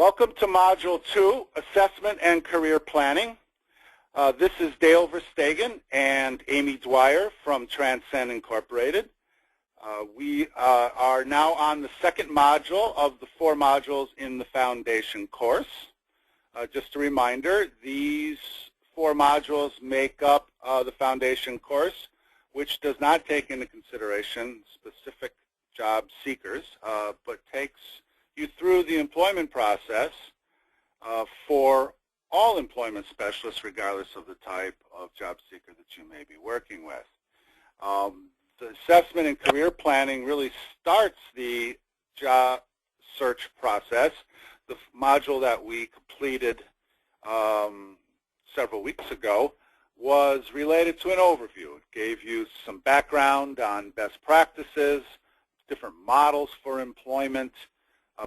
Welcome to Module 2, Assessment and Career Planning. This is Dale Verstegen and Amy Dwyer from Transcend Incorporated. We are now on the second module of the 4 modules in the foundation course. Just a reminder, these 4 modules make up the foundation course, which does not take into consideration specific job seekers, but takes you through the employment process for all employment specialists, regardless of the type of job seeker that you may be working with. The assessment and career planning really starts the job search process. The module that we completed several weeks ago was related to an overview. It gave you some background on best practices, different models for employment,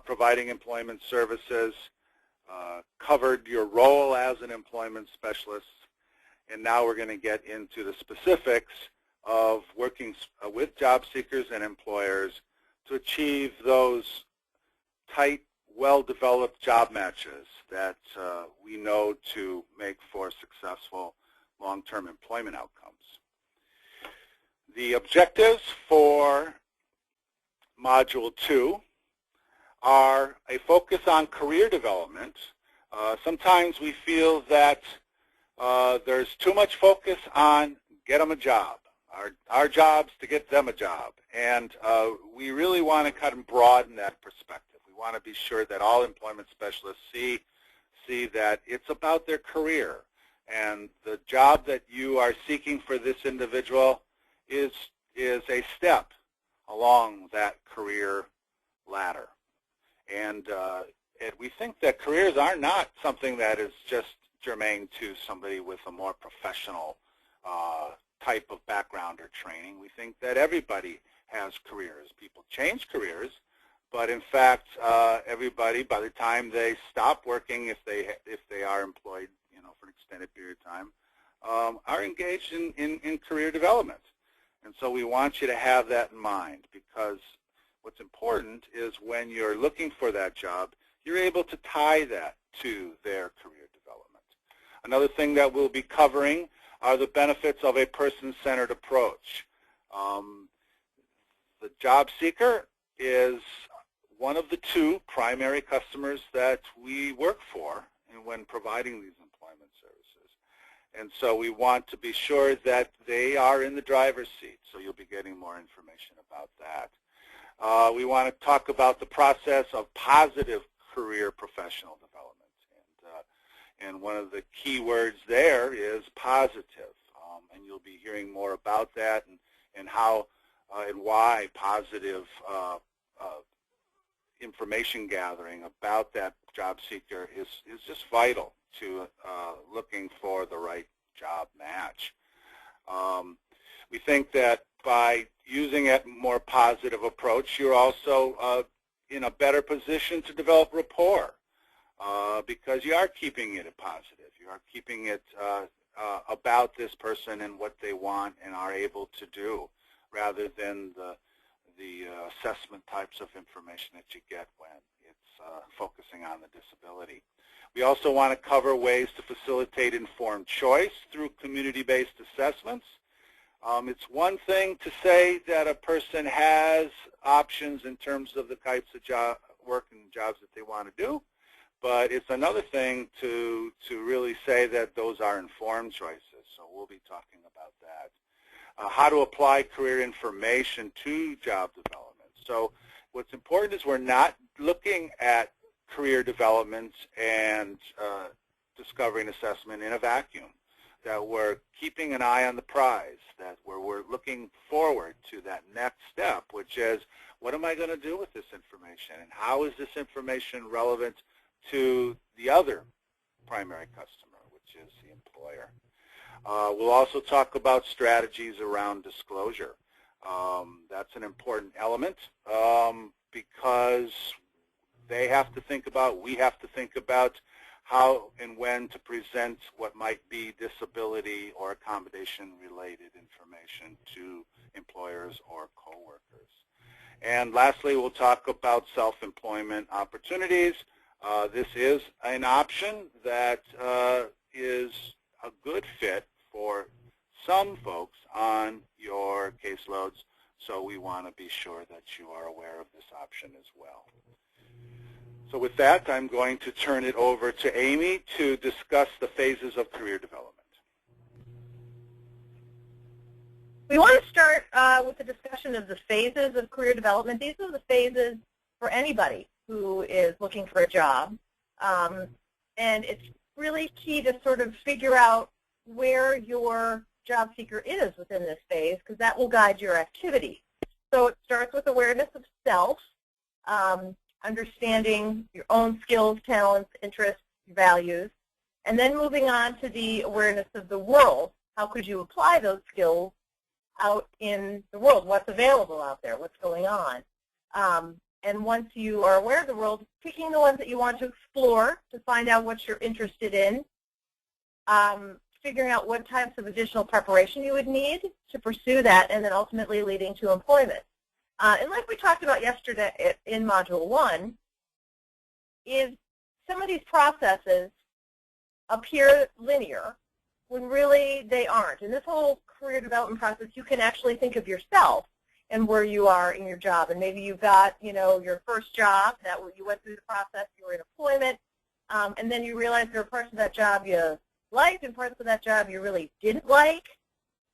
providing employment services, covered your role as an employment specialist, and now we're going to get into the specifics of working with job seekers and employers to achieve those tight, well-developed job matches that we know to make for successful long-term employment outcomes. The objectives for Module 2 are a focus on career development. Sometimes we feel that there's too much focus on get them a job. Our job's to get them a job. And we really want to kind of broaden that perspective. We want to be sure that all employment specialists see that it's about their career. And the job that you are seeking for this individual is a step along that career ladder. And we think that careers are not something that is just germane to somebody with a more professional type of background or training. We think that everybody has careers. People change careers, but in fact, everybody, by the time they stop working, if they are employed, for an extended period of time, are engaged in career development. And so we want you to have that in mind, because what's important is when you're looking for that job, you're able to tie that to their career development. Another thing that we'll be covering are the benefits of a person-centered approach. The job seeker is one of the 2 primary customers that we work for when providing these employment services. And so we want to be sure that they are in the driver's seat, so you'll be getting more information about that. We want to talk about the process of positive career professional development. And one of the key words there is positive. And you'll be hearing more about that and how and why positive information gathering about that job seeker is just vital to looking for the right job match. We think that by using a more positive approach, you're also in a better position to develop rapport because you are keeping it positive. You are keeping it about this person and what they want and are able to do, rather than the assessment types of information that you get when it's focusing on the disability. We also want to cover ways to facilitate informed choice through community-based assessments. It's one thing to say that a person has options in terms of the types of work and jobs that they want to do, but it's another thing to really say that those are informed choices. So we'll be talking about that. How to apply career information to job development. So what's important is we're not looking at career development and discovery and assessment in a vacuum, that we're keeping an eye on the prize, that we're looking forward to that next step, which is, what am I going to do with this information, and how is this information relevant to the other primary customer, which is the employer. We'll also talk about strategies around disclosure. That's an important element because they have to think about, we have to think about how and when to present what might be disability or accommodation-related information to employers or coworkers. And lastly, we'll talk about self-employment opportunities, This is an option that is a good fit for some folks on your caseloads, so we want to be sure that you are aware of this option as well. So with that, I'm going to turn it over to Amy to discuss the phases of career development. We want to start with the discussion of the phases of career development. These are the phases for anybody who is looking for a job. And it's really key to sort of figure out where your job seeker is within this phase, because that will guide your activity. So it starts with awareness of self, understanding your own skills, talents, interests, values, and then moving on to the awareness of the world. How could you apply those skills out in the world? What's available out there? What's going on? And once you are aware of the world, picking the ones that you want to explore to find out what you're interested in, figuring out what types of additional preparation you would need to pursue that, and then ultimately leading to employment. And like we talked about yesterday in Module 1, is some of these processes appear linear when really they aren't. In this whole career development process, you can actually think of yourself and where you are in your job. And maybe you got, your first job, that you went through the process, you were in employment, and then you realized there were parts of that job you liked and parts of that job you really didn't like.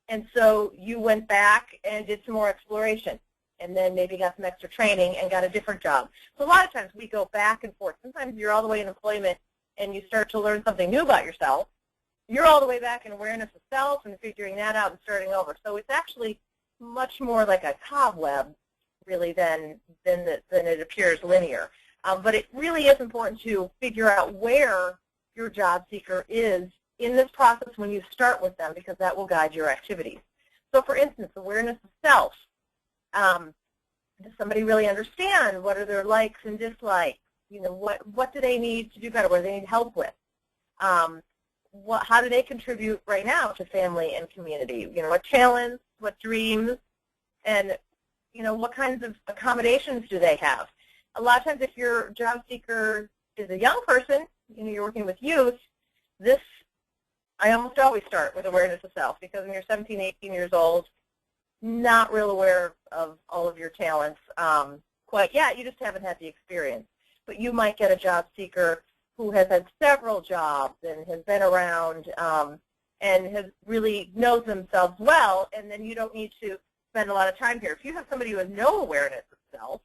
And so you went back and did some more exploration, and then maybe got some extra training and got a different job. So a lot of times we go back and forth. Sometimes you're all the way in employment and you start to learn something new about yourself. You're all the way back in awareness of self and figuring that out and starting over. So it's actually much more like a cobweb, really, than it appears linear. But it really is important to figure out where your job seeker is in this process when you start with them, because that will guide your activities. So for instance, awareness of self. Does somebody really understand what are their likes and dislikes? What do they need to do better? What do they need help with? How do they contribute right now to family and community? What talents, what dreams, and what kinds of accommodations do they have? A lot of times, if your job seeker is a young person, you're working with youth, I almost always start with awareness of self, because when you're 17, 18 years old, not real aware of all of your talents quite yet. You just haven't had the experience. But you might get a job seeker who has had several jobs and has been around and has really knows themselves well, and then you don't need to spend a lot of time here. If you have somebody who has no awareness of self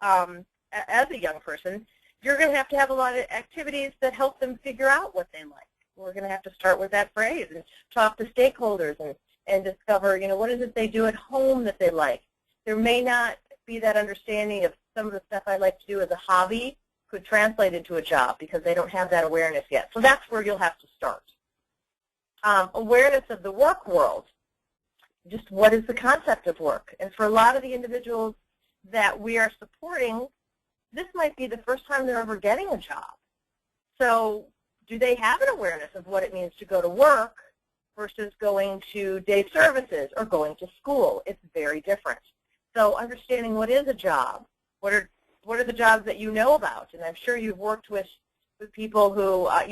as a young person, you're going to have a lot of activities that help them figure out what they like. We're going to have to start with that phrase and talk to stakeholders and discover, what is it they do at home that they like. There may not be that understanding of some of the stuff I like to do as a hobby could translate into a job, because they don't have that awareness yet. So that's where you'll have to start. Awareness of the work world. Just what is the concept of work? And for a lot of the individuals that we are supporting, this might be the first time they're ever getting a job. So do they have an awareness of what it means to go to work versus going to day services or going to school? It's very different. So understanding what is a job, what are the jobs that you know about? And I'm sure you've worked with people who, I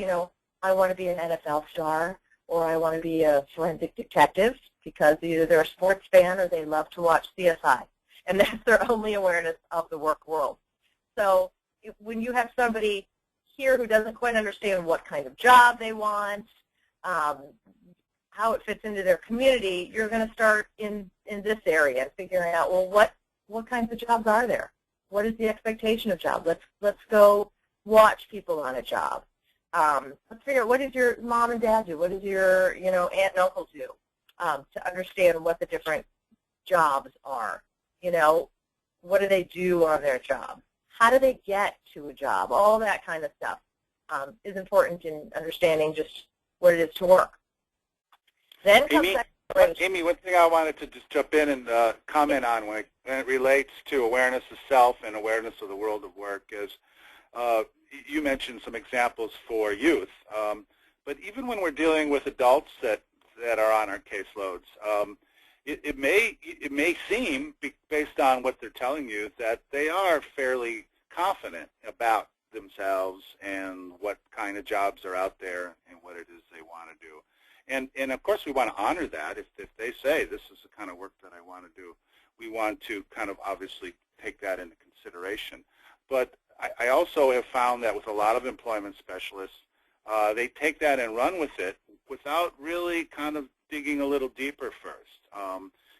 want to be an NFL star, or I want to be a forensic detective, because either they're a sports fan or they love to watch CSI. And that's their only awareness of the work world. So when you have somebody here who doesn't quite understand what kind of job they want, how it fits into their community, you're going to start in this area and figuring out, well, what kinds of jobs are there? What is the expectation of job? Let's go watch people on a job. Let's figure out, what does your mom and dad do? What does your aunt and uncle do? To understand what the different jobs are. What do they do on their job? How do they get to a job? All that kind of stuff is important in understanding just what it is to work. Then comes Amy, one thing I wanted to just jump in and comment on when it relates to awareness of self and awareness of the world of work is you mentioned some examples for youth, but even when we're dealing with adults that are on our caseloads, it may seem, based on what they're telling you, that they are fairly confident about themselves and what kind of jobs are out there and what it is they want to do. And of course we want to honor that. If they say this is the kind of work that I want to do, we want to kind of obviously take that into consideration. But I also have found that with a lot of employment specialists, they take that and run with it without really kind of digging a little deeper first.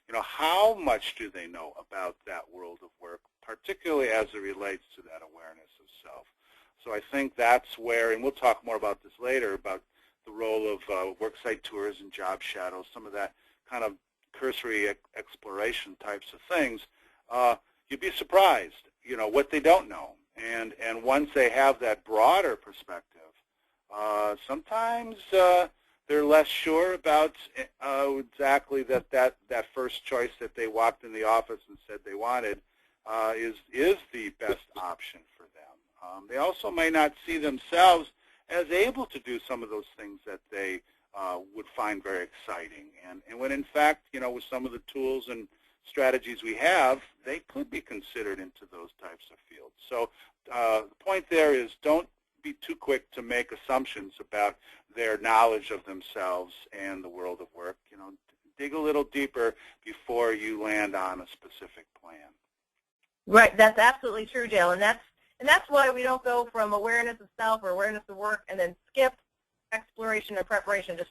You know, how much do they know about that world of work, particularly as it relates to that awareness of self? So I think that's where, and we'll talk more about this later, about the role of worksite tours and job shadows, some of that kind of cursory exploration types of things. You'd be surprised, you know, what they don't know. And once they have that broader perspective, sometimes they're less sure about exactly that first choice that they walked in the office and said they wanted is the best option for them. They also may not see themselves as able to do some of those things that they would find very exciting. And when in fact, you know, with some of the tools and strategies we have, they could be considered into those types of fields. So the point there is don't be too quick to make assumptions about their knowledge of themselves and the world of work. You know, dig a little deeper before you land on a specific plan. Right, that's absolutely true, Dale, and that's why we don't go from awareness of self or awareness of work and then skip exploration or preparation to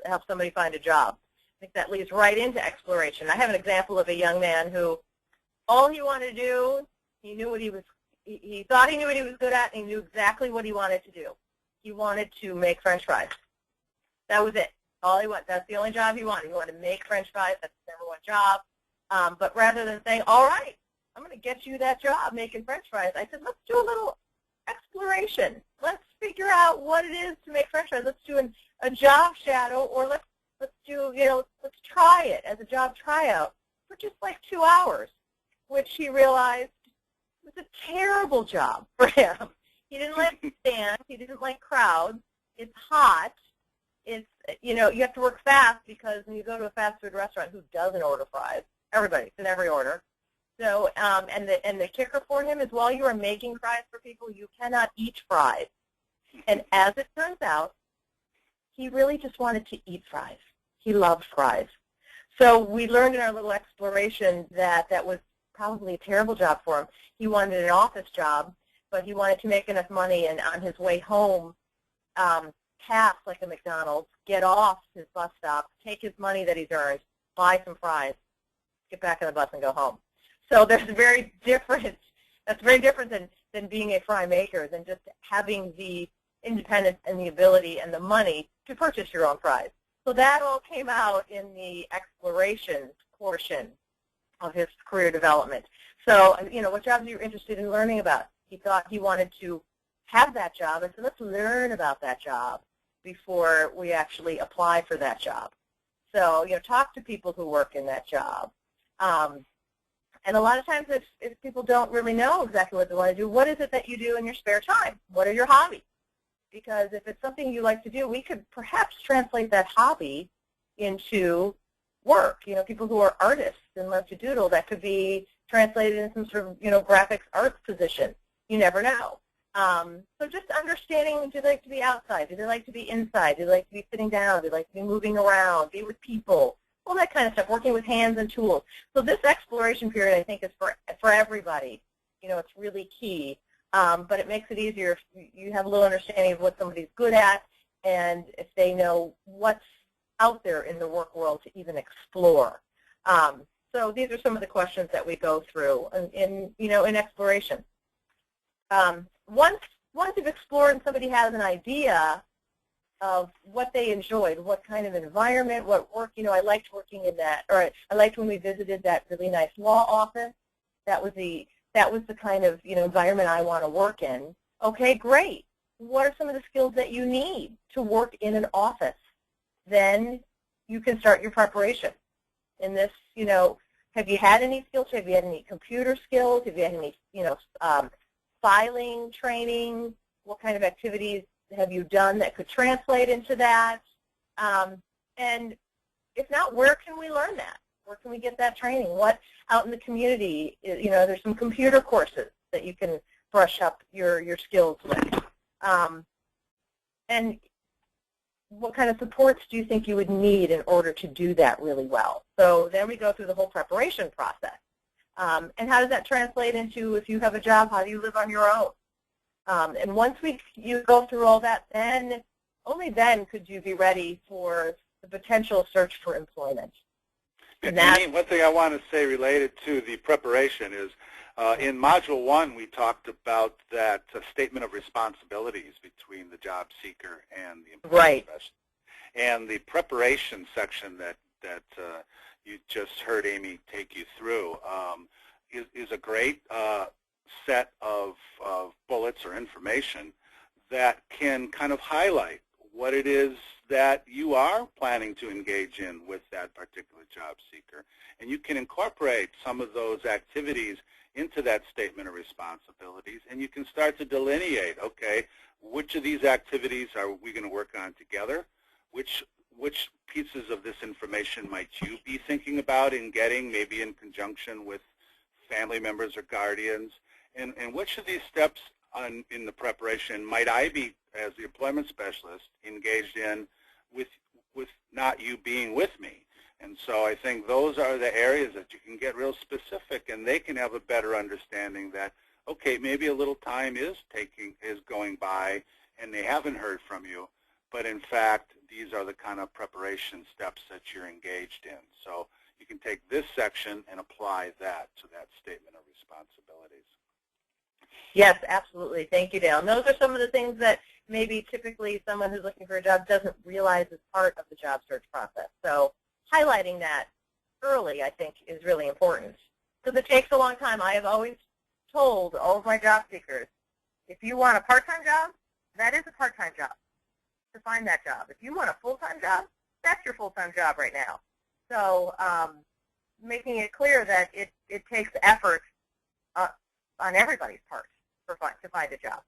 help somebody find a job. I think that leads right into exploration. I have an example of a young man who all he wanted to do, he thought he knew what he was good at, and he knew exactly what he wanted to do. He wanted to make French fries. That was it. All he wanted. That's the only job he wanted. He wanted to make French fries. That's his number one job. But rather than saying, all right, I'm going to get you that job making French fries, I said, let's do a little exploration. Let's figure out what it is to make French fries. Let's do a job shadow, or let's do, you know, let's try it as a job tryout for just like 2 hours, which he realized was a terrible job for him. He didn't like stands. He didn't like crowds. It's hot. It's, you know, you have to work fast because when you go to a fast food restaurant, who doesn't order fries? Everybody. It's in every order. So, and the kicker for him is while you are making fries for people, you cannot eat fries. And as it turns out, he really just wanted to eat fries. He loved fries. So we learned in our little exploration that that was probably a terrible job for him. He wanted an office job, but he wanted to make enough money and on his way home, pass like a McDonald's, get off his bus stop, take his money that he's earned, buy some fries, get back on the bus and go home. So that's very different than being a fry maker, than just having the independence and the ability and the money to purchase your own fries. So that all came out in the exploration portion of his career development. So, you know, what jobs are you interested in learning about? He thought he wanted to have that job. I said, let's learn about that job before we actually apply for that job. So, you know, talk to people who work in that job. And a lot of times if people don't really know exactly what they want to do, what is it that you do in your spare time? What are your hobbies? Because if it's something you like to do, we could perhaps translate that hobby into work. You know, people who are artists and love to doodle, that could be translated in some sort of, you know, graphics arts position. You never know. So just understanding, do they like to be outside? Do they like to be inside? Do they like to be sitting down? Do they like to be moving around, be with people? All that kind of stuff, working with hands and tools. So this exploration period, I think, is for everybody. You know, it's really key. But it makes it easier if you have a little understanding of what somebody's good at and if they know what's out there in the work world to even explore. So these are some of the questions that we go through in exploration. Once you've explored and somebody has an idea of what they enjoyed, what kind of environment, what work, you know, I liked working in that, or I liked when we visited that really nice law office. That was the kind of, you know, environment I want to work in. Okay, great. What are some of the skills that you need to work in an office? Then you can start your preparation. In this, you know, have you had any skills? Have you had any computer skills? Have you had any, you know, filing training? What kind of activities have you done that could translate into that? And if not, where can we learn that? Where can we get that training? What out in the community, you know, there's some computer courses that you can brush up your skills with. And what kind of supports do you think you would need in order to do that really well? So then we go through the whole preparation process. And how does that translate into, if you have a job, how do you live on your own? And once you go through all that, then, only then could you be ready for the potential search for employment. And one thing I want to say related to the preparation is, in Module 1, we talked about that statement of responsibilities between the job seeker and the employment specialist. And the preparation section that you just heard Amy take you through is a great set of bullets or information that can kind of highlight what it is that you are planning to engage in with that particular job seeker. And you can incorporate some of those activities into that statement of responsibilities, and you can start to delineate, okay, which of these activities are we going to work on together? Which pieces of this information might you be thinking about in getting, maybe in conjunction with family members or guardians? And which of these steps in the preparation might I be, as the employment specialist, engaged in with not you being with me? And so I think those are the areas that you can get real specific, and they can have a better understanding that, okay, maybe a little time is going by and they haven't heard from you, but in fact these are the kind of preparation steps that you're engaged in. So you can take this section and apply that to that statement of responsibilities. Yes, absolutely. Thank you, Dale. And those are some of the things that maybe typically someone who's looking for a job doesn't realize is part of the job search process. So highlighting that early, I think, is really important. Because it takes a long time. I have always told all of my job seekers, if you want a part-time job, that is a part-time job, to find that job. If you want a full-time job, that's your full-time job right now. So making it clear that it takes effort on everybody's part to find a job.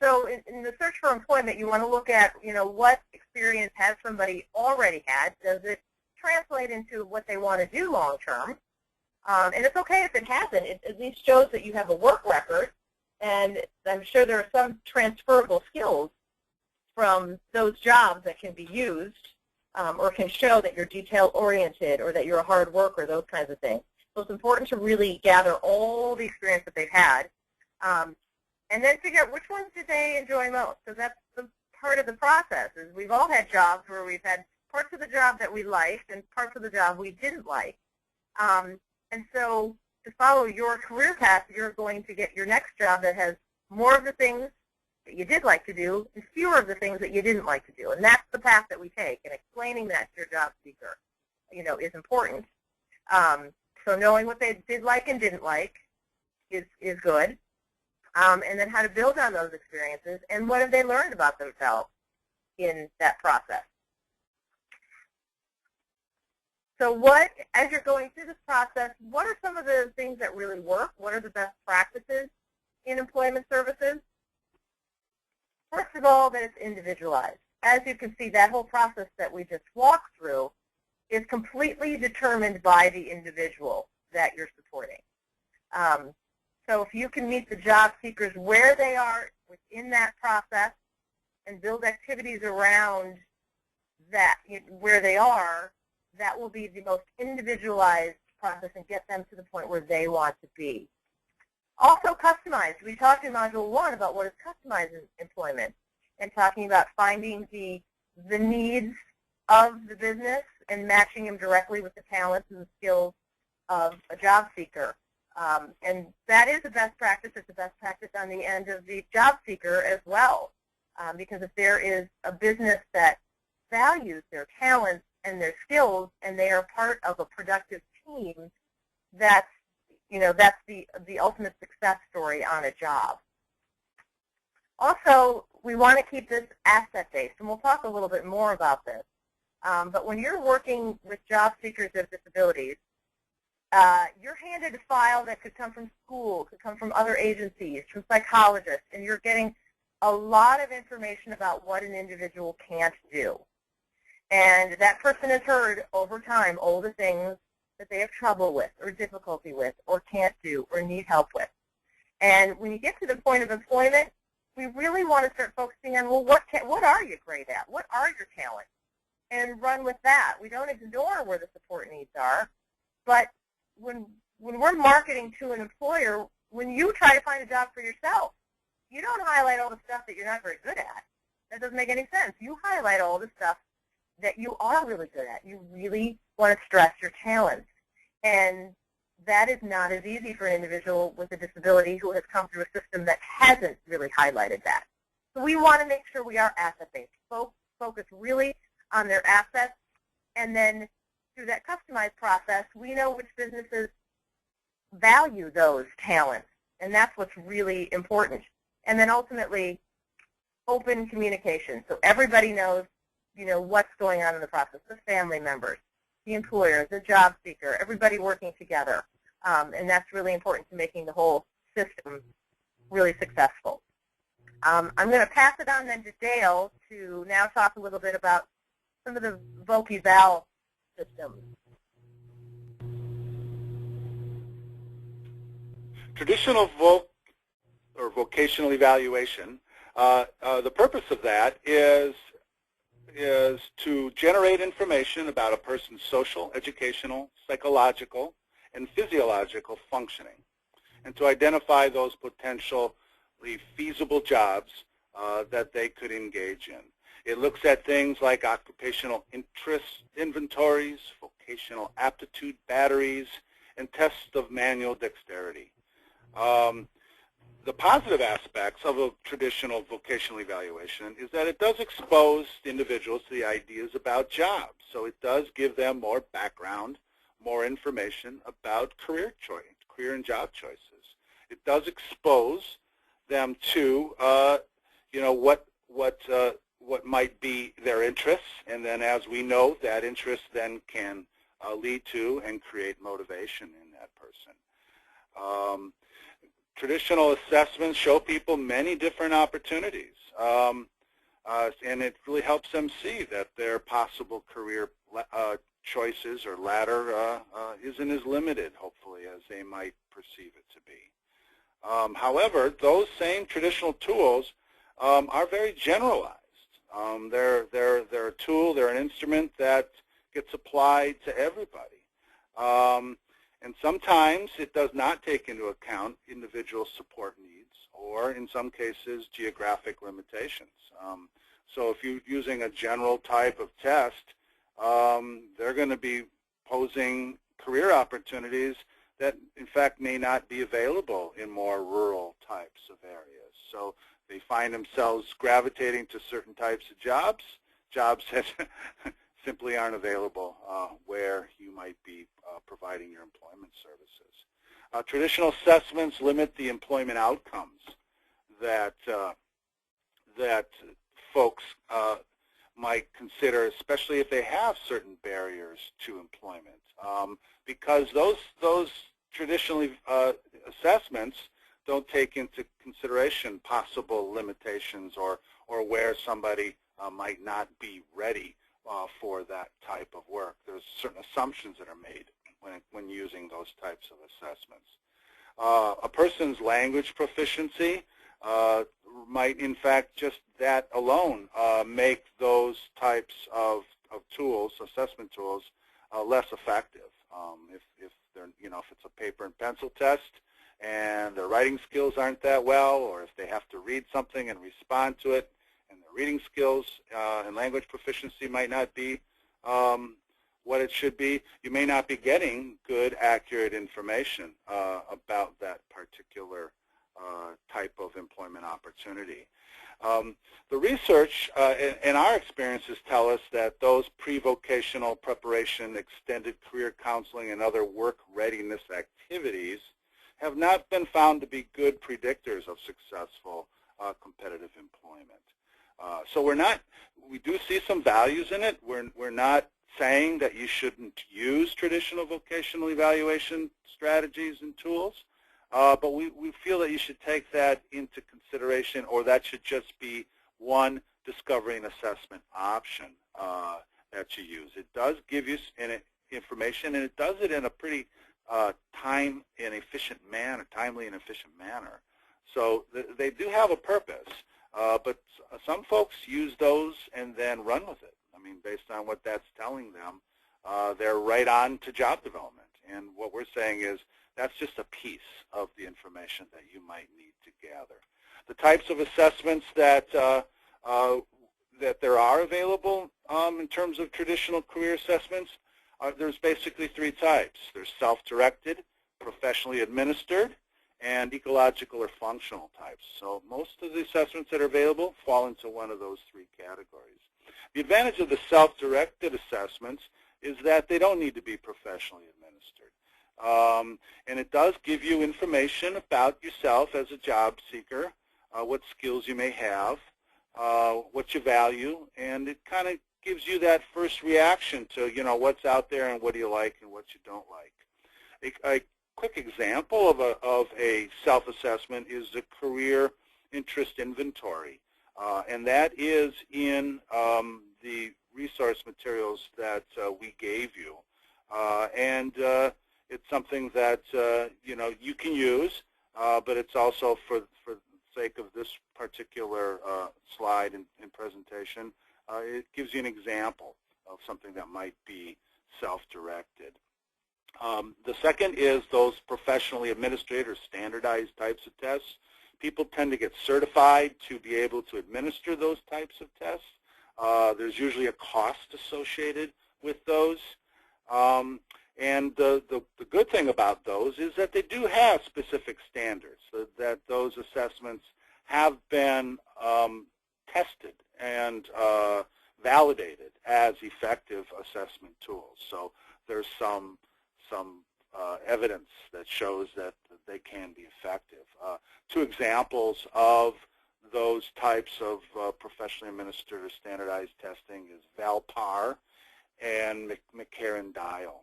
So in the search for employment, you want to look at, what experience has somebody already had? Does it translate into what they want to do long term? And it's okay if it hasn't. It at least shows that you have a work record, and I'm sure there are some transferable skills from those jobs that can be used or can show that you're detail-oriented or that you're a hard worker, those kinds of things. So it's important to really gather all the experience that they've had and then figure out which ones did they enjoy most, because that's the part of the process. Is we've all had jobs where we've had parts of the job that we liked and parts of the job we didn't like. And so to follow your career path, you're going to get your next job that has more of the things that you did like to do and fewer of the things that you didn't like to do. And that's the path that we take. And explaining that to your job seeker, is important. So knowing what they did like and didn't like is good. And then how to build on those experiences, and what have they learned about themselves in that process. So as you're going through this process, what are some of the things that really work? What are the best practices in employment services? First of all, that it's individualized. As you can see, that whole process that we just walked through is completely determined by the individual that you're supporting. So if you can meet the job seekers where they are within that process and build activities around that, where they are, that will be the most individualized process and get them to the point where they want to be. Also customized. We talked in Module 1 about what is customized employment and talking about finding the needs of the business and matching them directly with the talents and the skills of a job seeker. And that is the best practice. It's the best practice on the end of the job seeker as well. Because if there is a business that values their talents and their skills and they are part of a productive team, that's the ultimate success story on a job. Also, we want to keep this asset-based, and we'll talk a little bit more about this. But when you're working with job seekers with disabilities, you're handed a file that could come from school, could come from other agencies, from psychologists, and you're getting a lot of information about what an individual can't do. And that person has heard over time all the things that they have trouble with or difficulty with or can't do or need help with. And when you get to the point of employment, we really want to start focusing on, well, what are you great at? What are your talents? And run with that. We don't ignore where the support needs are, but when we're marketing to an employer, when you try to find a job for yourself, you don't highlight all the stuff that you're not very good at. That doesn't make any sense. You highlight all the stuff that you are really good at. You really want to stress your talents. And that is not as easy for an individual with a disability who has come through a system that hasn't really highlighted that. So we want to make sure we are asset-based. Focus really on their assets, and then through that customized process, we know which businesses value those talents, and that's what's really important. And then ultimately, open communication, so everybody knows, what's going on in the process, the family members, the employer, the job seeker, everybody working together. And that's really important to making the whole system really successful. I'm going to pass it on then to Dale to now talk a little bit about some of the voc-eval systems. Traditional vocational evaluation, the purpose of that is to generate information about a person's social, educational, psychological, and physiological functioning, and to identify those potentially feasible jobs that they could engage in. It looks at things like occupational interest inventories, vocational aptitude batteries, and tests of manual dexterity. The positive aspects of a traditional vocational evaluation is that it does expose individuals to the ideas about jobs. So it does give them more background, more information about career and job choices. It does expose them to, what might be their interests, and then as we know, that interest then can lead to and create motivation in that person. Traditional assessments show people many different opportunities, and it really helps them see that their possible career choices or ladder isn't as limited, hopefully, as they might perceive it to be. However, those same traditional tools are very generalized. They're a tool, they're an instrument that gets applied to everybody. And sometimes it does not take into account individual support needs or, in some cases, geographic limitations. So if you're using a general type of test, they're going to be posing career opportunities that, in fact, may not be available in more rural types of areas. So they find themselves gravitating to certain types of jobs that simply aren't available where you might be providing your employment services. Traditional assessments limit the employment outcomes that folks might consider, especially if they have certain barriers to employment, because those traditional assessments don't take into consideration possible limitations or where somebody might not be ready for that type of work. There's certain assumptions that are made when using those types of assessments. A person's language proficiency might, in fact, just that alone make those types of tools, assessment tools, less effective. If they're, if it's a paper and pencil test and their writing skills aren't that well, or if they have to read something and respond to it, and their reading skills and language proficiency might not be what it should be, you may not be getting good, accurate information about that particular type of employment opportunity. The research and our experiences tell us that those pre-vocational preparation, extended career counseling, and other work readiness activities have not been found to be good predictors of successful competitive employment. So we do see some values in it. We're not saying that you shouldn't use traditional vocational evaluation strategies and tools, but we feel that you should take that into consideration, or that should just be one discovery and assessment option that you use. It does give you information, and it does it in a pretty timely and efficient manner. So they do have a purpose, but some folks use those and then run with it. I mean, based on what that's telling them, they're right on to job development. And what we're saying is that's just a piece of the information that you might need to gather. The types of assessments that that there are available in terms of traditional career assessments, there's basically three types. There's self-directed, professionally administered, and ecological or functional types. So most of the assessments that are available fall into one of those three categories. The advantage of the self-directed assessments is that they don't need to be professionally administered. And it does give you information about yourself as a job seeker, what skills you may have, what you value, and it kind of gives you that first reaction to, you know, what's out there and what do you like and what you don't like. A quick example of a self-assessment is the career interest inventory, and that is in the resource materials that we gave you, and it's something that you know, you can use, but it's also for the sake of this particular slide and presentation, it gives you an example of something that might be self-directed. The second is those professionally administered or standardized types of tests. People tend to get certified to be able to administer those types of tests. There's usually a cost associated with those. And the good thing about those is that they do have specific standards, so that those assessments have been tested and validated as effective assessment tools. So there's some evidence that shows that they can be effective. Two examples of those types of professionally administered or standardized testing is VALPAR and McCarran-Dial.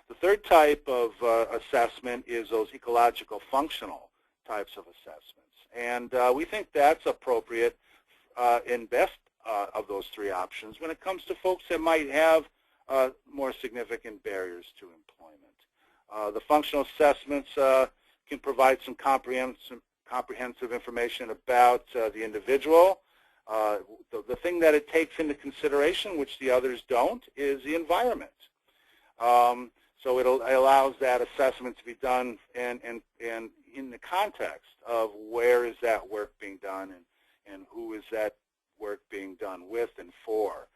The third type of assessment is those ecological functional types of assessments. And we think that's appropriate in best of those three options when it comes to folks that might have more significant barriers to employment. The functional assessments can provide some comprehensive information about the individual. The thing that it takes into consideration, which the others don't, is the environment. So it allows that assessment to be done and in the context of where is that work being done and who is that work being done with and for.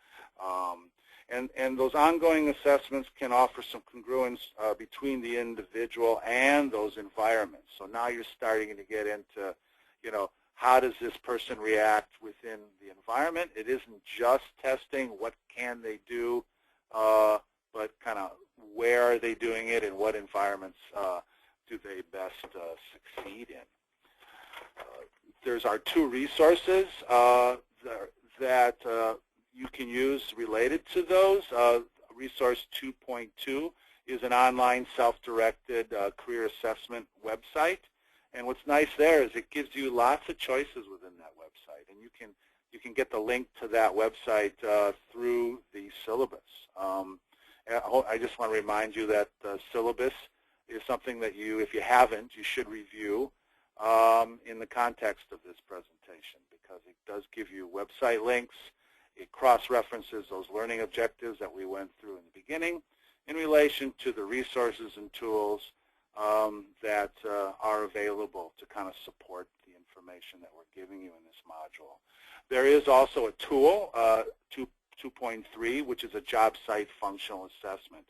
And those ongoing assessments can offer some congruence between the individual and those environments. So now you're starting to get into, you know, how does this person react within the environment? It isn't just testing what can they do, but kind of where are they doing it and what environments do they best succeed in. There's our two resources that you can use related to those. Resource 2.2 is an online self-directed career assessment website. And what's nice there is it gives you lots of choices within that website. And you can get the link to that website through the syllabus. I just want to remind you that the syllabus is something that you, if you haven't, you should review in the context of this presentation, because it does give you website links. It cross-references those learning objectives that we went through in the beginning in relation to the resources and tools that are available to kind of support the information that we're giving you in this module. There is also a tool, 2.3, which is a job site functional assessment.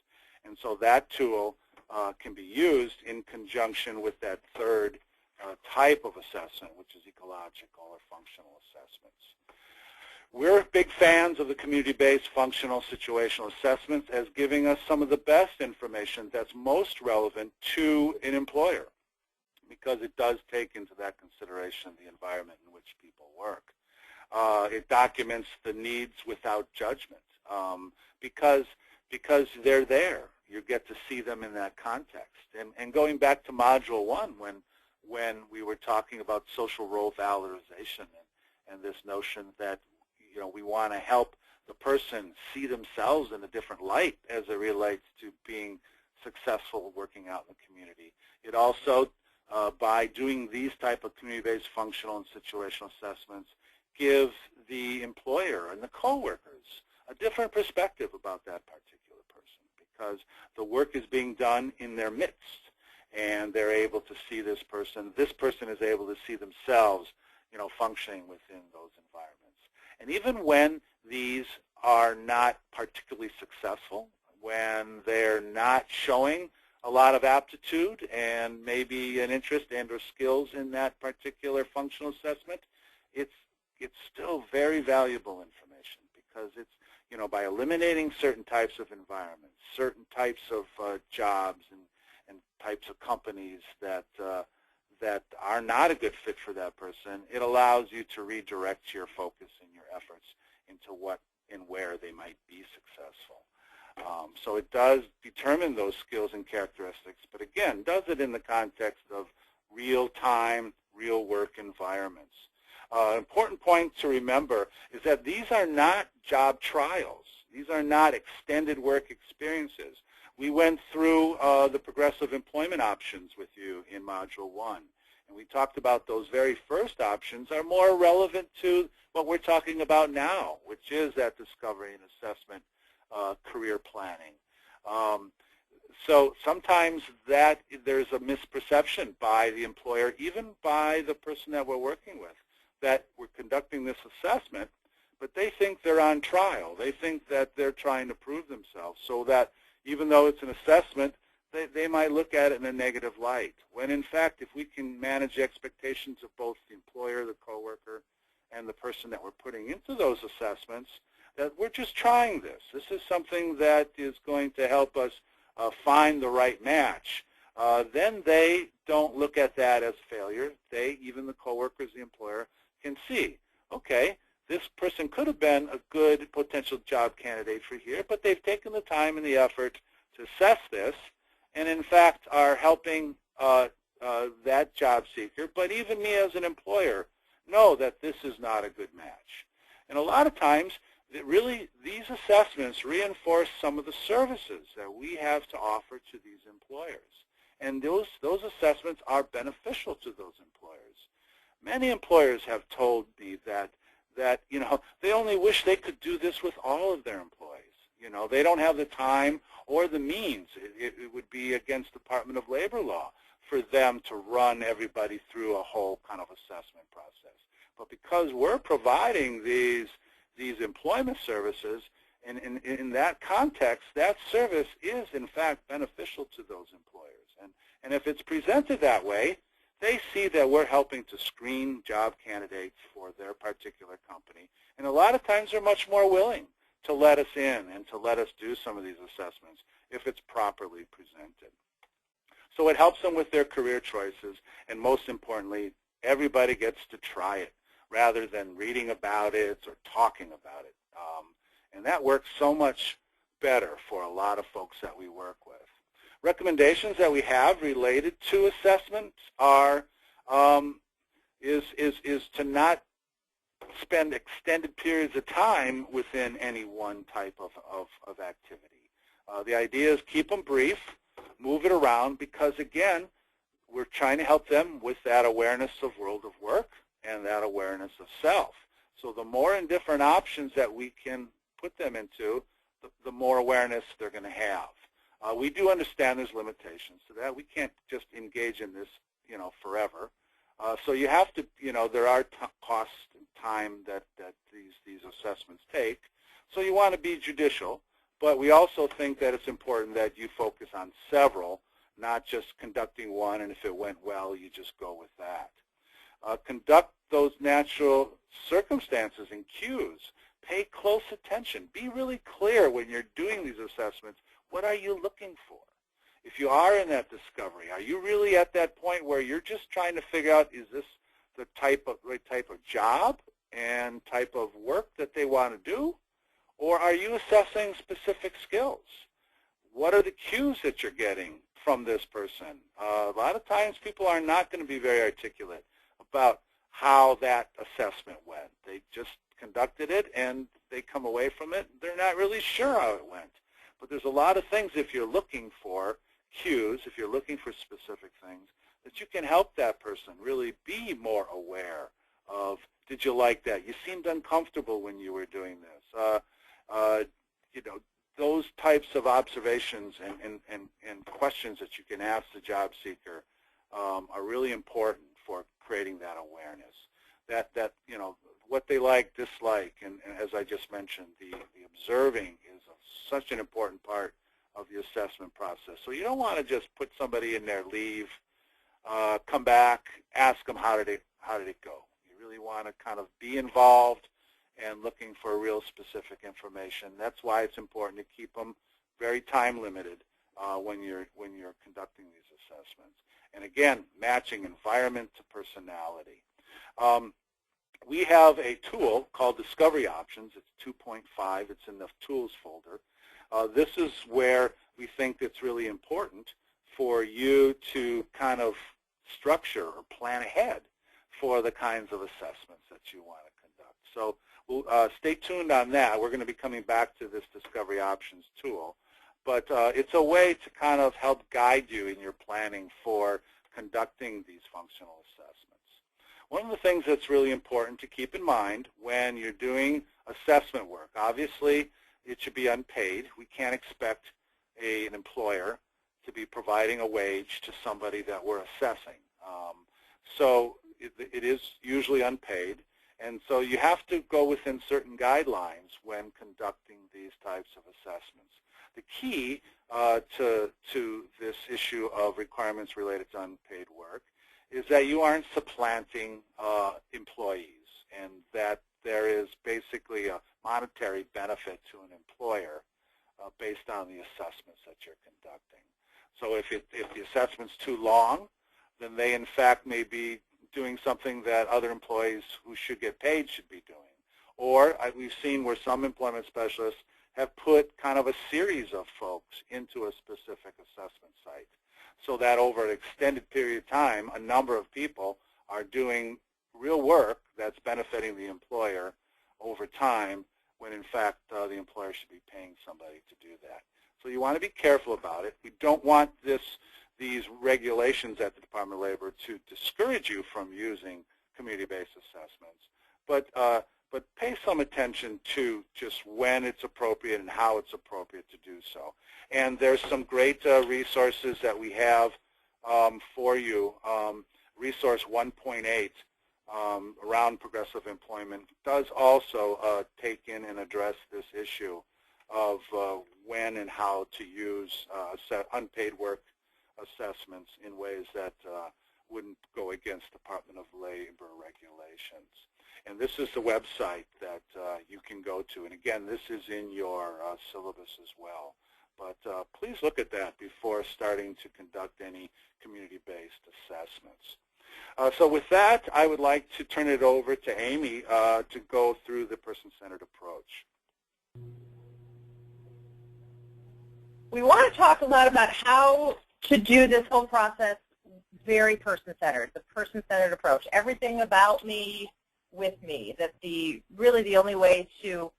And so that tool can be used in conjunction with that third type of assessment, which is ecological or functional assessments. We're big fans of the community-based functional situational assessments as giving us some of the best information that's most relevant to an employer, because it does take into that consideration the environment in which people work. It documents the needs without judgment, because they're there. You get to see them in that context. And going back to Module 1, when we were talking about social role valorization and this notion that, you know, we want to help the person see themselves in a different light as it relates to being successful working out in the community. It also, by doing these type of community-based functional and situational assessments, give the employer and the coworkers a different perspective about that particular person, because the work is being done in their midst, and they're able to see this person. This person is able to see themselves, functioning within those environments. And even when these are not particularly successful, when they're not showing a lot of aptitude and maybe an interest and or skills in that particular functional assessment, it's still very valuable information, because it's, by eliminating certain types of environments, certain types of jobs and types of companies that are not a good fit for that person, it allows you to redirect your focus and your efforts into what and where they might be successful. So it does determine those skills and characteristics, but again, does it in the context of real-time, real work environments. Important point to remember is that these are not job trials. These are not extended work experiences. We went through the progressive employment options with you in Module 1, and we talked about those very first options are more relevant to what we're talking about now, which is that discovery and assessment career planning. So sometimes that there's a misperception by the employer, even by the person that we're working with, that we're conducting this assessment, but they think they're on trial. They think that they're trying to prove themselves, so that even though it's an assessment, they might look at it in a negative light. When in fact, if we can manage the expectations of both the employer, the coworker, and the person that we're putting into those assessments, that we're just trying this. This is something that is going to help us find the right match. Then they don't look at that as failure. They, even the coworkers, the employer, can see, okay, this person could have been a good potential job candidate for here, but they've taken the time and the effort to assess this, and in fact are helping that job seeker, but even me as an employer, know that this is not a good match. And a lot of times, really, these assessments reinforce some of the services that we have to offer to these employers. And those assessments are beneficial to those employers. Many employers have told me that they only wish they could do this with all of their employees. They don't have the time or the means. It would be against Department of Labor law for them to run everybody through a whole kind of assessment process. But because we're providing these employment services, and in that context, that service is in fact beneficial to those employers. And if it's presented that way, they see that we're helping to screen job candidates for their particular company. And a lot of times they're much more willing to let us in and to let us do some of these assessments if it's properly presented. So it helps them with their career choices, and most importantly, everybody gets to try it rather than reading about it or talking about it. And that works so much better for a lot of folks that we work with. Recommendations that we have related to assessments are is to not spend extended periods of time within any one type of activity. The idea is keep them brief, move it around, because again, we're trying to help them with that awareness of world of work and that awareness of self. So the more and different options that we can put them into, the more awareness they're going to have. We do understand there's limitations to that. We can't just engage in this, forever. So you have to, there are costs and time that these assessments take. So you want to be judicial, but we also think that it's important that you focus on several, not just conducting one, and if it went well, you just go with that. Conduct those natural circumstances and cues. Pay close attention. Be really clear when you're doing these assessments. What are you looking for? If you are in that discovery, are you really at that point where you're just trying to figure out, is this the right type of job and type of work that they want to do? Or are you assessing specific skills? What are the cues that you're getting from this person? A lot of times people are not going to be very articulate about how that assessment went. They just conducted it and they come away from it. They're not really sure how it went. But there's a lot of things, if you're looking for cues, if you're looking for specific things, that you can help that person really be more aware of, did you like that? You seemed uncomfortable when you were doing this. You know, those types of observations and questions that you can ask the job seeker are really important for creating that awareness. That you know, what they like, dislike, and as I just mentioned, the observing is such an important part of the assessment process. So you don't want to just put somebody in there, leave, come back, ask them how did it go. You really want to kind of be involved and looking for real specific information. That's why it's important to keep them very time limited when you're conducting these assessments. And again, matching environment to personality. We have a tool called Discovery Options. It's 2.5. It's in the Tools folder. This is where we think it's really important for you to kind of structure or plan ahead for the kinds of assessments that you want to conduct. So we'll stay tuned on that. We're going to be coming back to this Discovery Options tool. But it's a way to kind of help guide you in your planning for conducting these functional assessments. One of the things that's really important to keep in mind when you're doing assessment work, obviously it should be unpaid. We can't expect an employer to be providing a wage to somebody that we're assessing. So it is usually unpaid, and so you have to go within certain guidelines when conducting these types of assessments. The key to this issue of requirements related to unpaid work is that you aren't supplanting employees, and that there is basically a monetary benefit to an employer based on the assessments that you're conducting. So if the assessment's too long, then they in fact may be doing something that other employees who should get paid should be doing. Or we've seen where some employment specialists have put kind of a series of folks into a specific assessment site, so that over an extended period of time, a number of people are doing real work that's benefiting the employer over time, when in fact the employer should be paying somebody to do that. So you want to be careful about it. We don't want these regulations at the Department of Labor to discourage you from using community-based assessments, but pay some attention to just when it's appropriate and how it's appropriate to do so. And there's some great resources that we have for you. Resource 1.8 around progressive employment does also take in and address this issue of when and how to use unpaid work assessments in ways that wouldn't go against Department of Labor regulations. And this is the website that you can go to. And again, this is in your syllabus as well. But please look at that before starting to conduct any community-based assessments. So with that, I would like to turn it over to Amy to go through the person-centered approach. We want to talk a lot about how to do this whole process very person-centered, the person-centered approach. Everything about me, with me. That really the only way to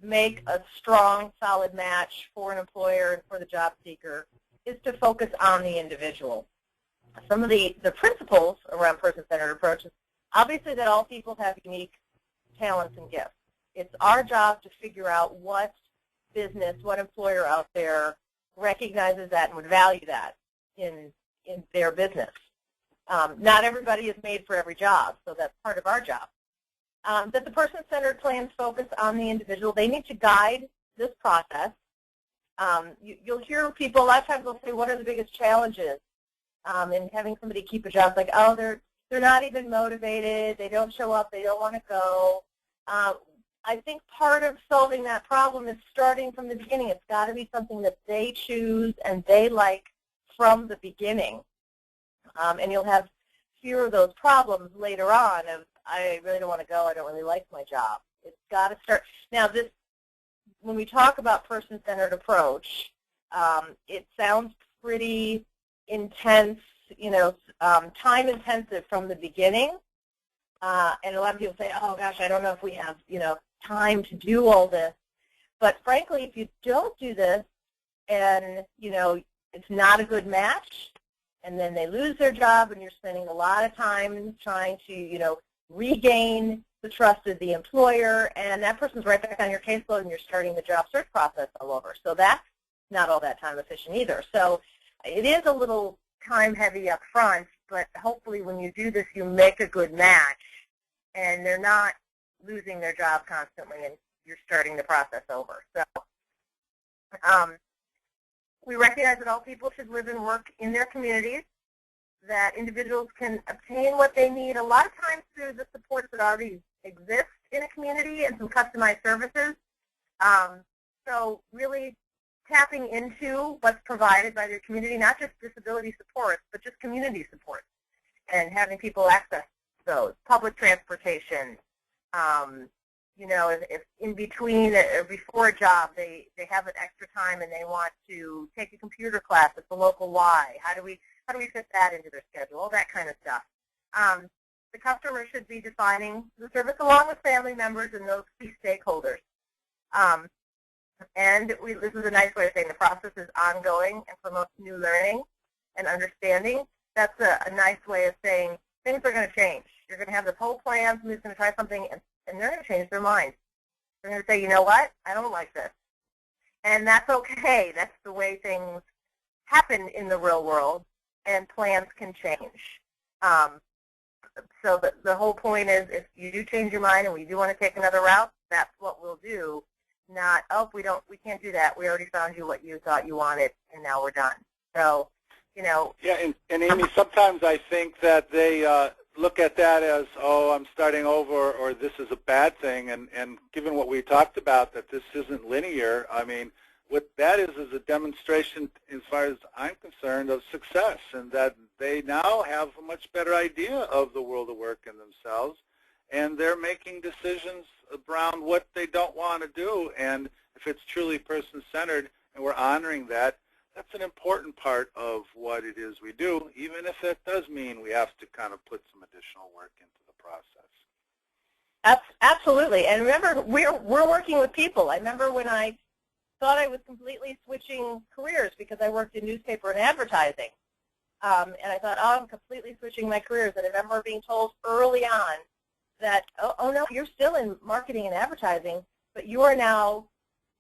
make a strong, solid match for an employer and for the job seeker is to focus on the individual. Some of the principles around person-centered approaches, obviously that all people have unique talents and gifts. It's our job to figure out what business, what employer out there recognizes that and would value that in their business. Not everybody is made for every job, so that's part of our job. That the person-centered plans focus on the individual. They need to guide this process. You'll hear people, a lot of times they'll say, what are the biggest challenges in having somebody keep a job? Like, oh, they're not even motivated, they don't show up, they don't want to go. I think part of solving that problem is starting from the beginning. It's got to be something that they choose and they like from the beginning. And you'll have fewer of those problems later on of, I really don't want to go, I don't really like my job. It's got to start. Now, when we talk about person-centered approach, it sounds pretty intense, time-intensive from the beginning. And a lot of people say, oh, gosh, I don't know if we have, time to do all this. But frankly, if you don't do this and, it's not a good match, and then they lose their job, and you're spending a lot of time trying to, regain the trust of the employer, and that person's right back on your caseload, and you're starting the job search process all over. So that's not all that time efficient either. So it is a little time heavy up front, but hopefully when you do this, you make a good match, and they're not losing their job constantly, and you're starting the process over. So we recognize that all people should live and work in their communities, that individuals can obtain what they need a lot of times through the supports that already exist in a community and some customized services. So really tapping into what's provided by the community, not just disability supports, but just community supports, and having people access those. Public transportation, if in between or before a job they have an extra time and they want to take a computer class at the local Y, how do we fit that into their schedule, all that kind of stuff. The customer should be defining the service along with family members and those key stakeholders. And this is a nice way of saying the process is ongoing and promotes new learning and understanding. That's a nice way of saying things are going to change. You're going to have this whole plan, somebody's going to try something, and they're going to change their mind. They're going to say, you know what, I don't like this. And that's okay. That's the way things happen in the real world, and plans can change. So the whole point is, if you do change your mind and we do want to take another route, that's what we'll do. Not, oh, we can't do that. We already found you what you thought you wanted, and now we're done. So, Yeah, and Amy, sometimes I think that they look at that as, oh, I'm starting over, or this is a bad thing. And given what we talked about, that this isn't linear, I mean, what that is a demonstration, as far as I'm concerned, of success, and that they now have a much better idea of the world of work and themselves, and they're making decisions around what they don't want to do. And if it's truly person-centered and we're honoring that, that's an important part of what it is we do, even if it does mean we have to kind of put some additional work into the process. Absolutely. And remember, we're working with people. I remember when I thought I was completely switching careers because I worked in newspaper and advertising. And I thought, oh, I'm completely switching my careers. And I remember being told early on that, oh no, you're still in marketing and advertising, but you are now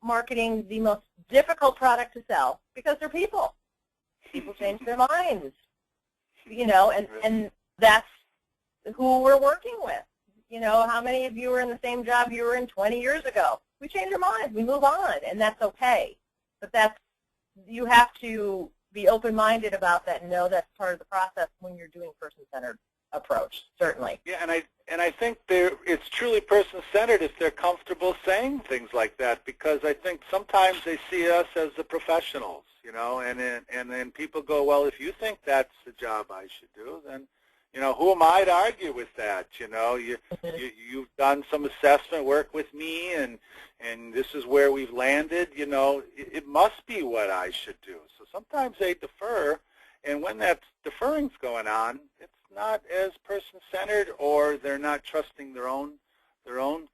marketing the most difficult product to sell because they're people. People change their minds, and that's who we're working with. How many of you are in the same job you were in 20 years ago? We change our minds, we move on, and that's okay. But you have to be open-minded about that and know that's part of the process when you're doing person-centered approach, certainly. Yeah, and I think it's truly person-centered if they're comfortable saying things like that, because I think sometimes they see us as the professionals, and then people go, well, if you think that's the job I should do, then, who am I to argue with that? You've done some assessment work with me, and this is where we've landed. It must be what I should do. So sometimes they defer, and when that deferring's going on, it's not as person-centered, or they're not trusting their own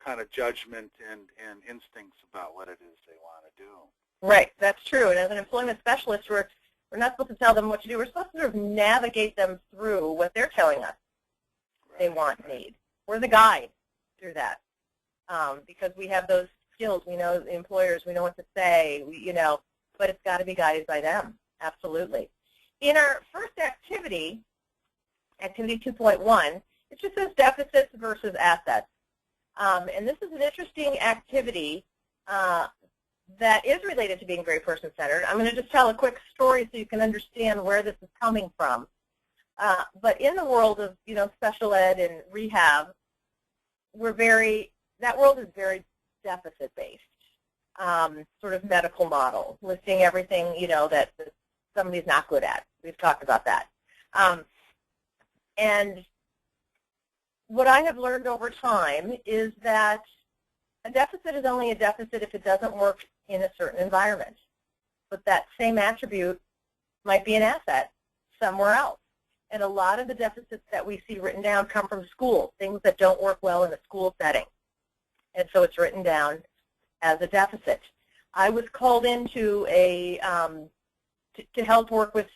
kind of judgment and instincts about what it is they want to do. Right, that's true. And as an employment specialist, we're not supposed to tell them what to do. We're supposed to sort of navigate them through what they're telling us they want and need. We're the guide through that, because we have those skills. We know the employers. We know what to say. But it's got to be guided by them. Absolutely. In our first activity, Activity 2.1, it just says deficits versus assets. And this is an interesting activity that is related to being very person-centered. I'm going to just tell a quick story so you can understand where this is coming from. But in the world of special ed and rehab, that world is very deficit-based, sort of medical model, listing everything that somebody's not good at. We've talked about that. And what I have learned over time is that a deficit is only a deficit if it doesn't work in a certain environment. But that same attribute might be an asset somewhere else. And a lot of the deficits that we see written down come from schools, things that don't work well in a school setting. And so it's written down as a deficit. I was called into a to help work with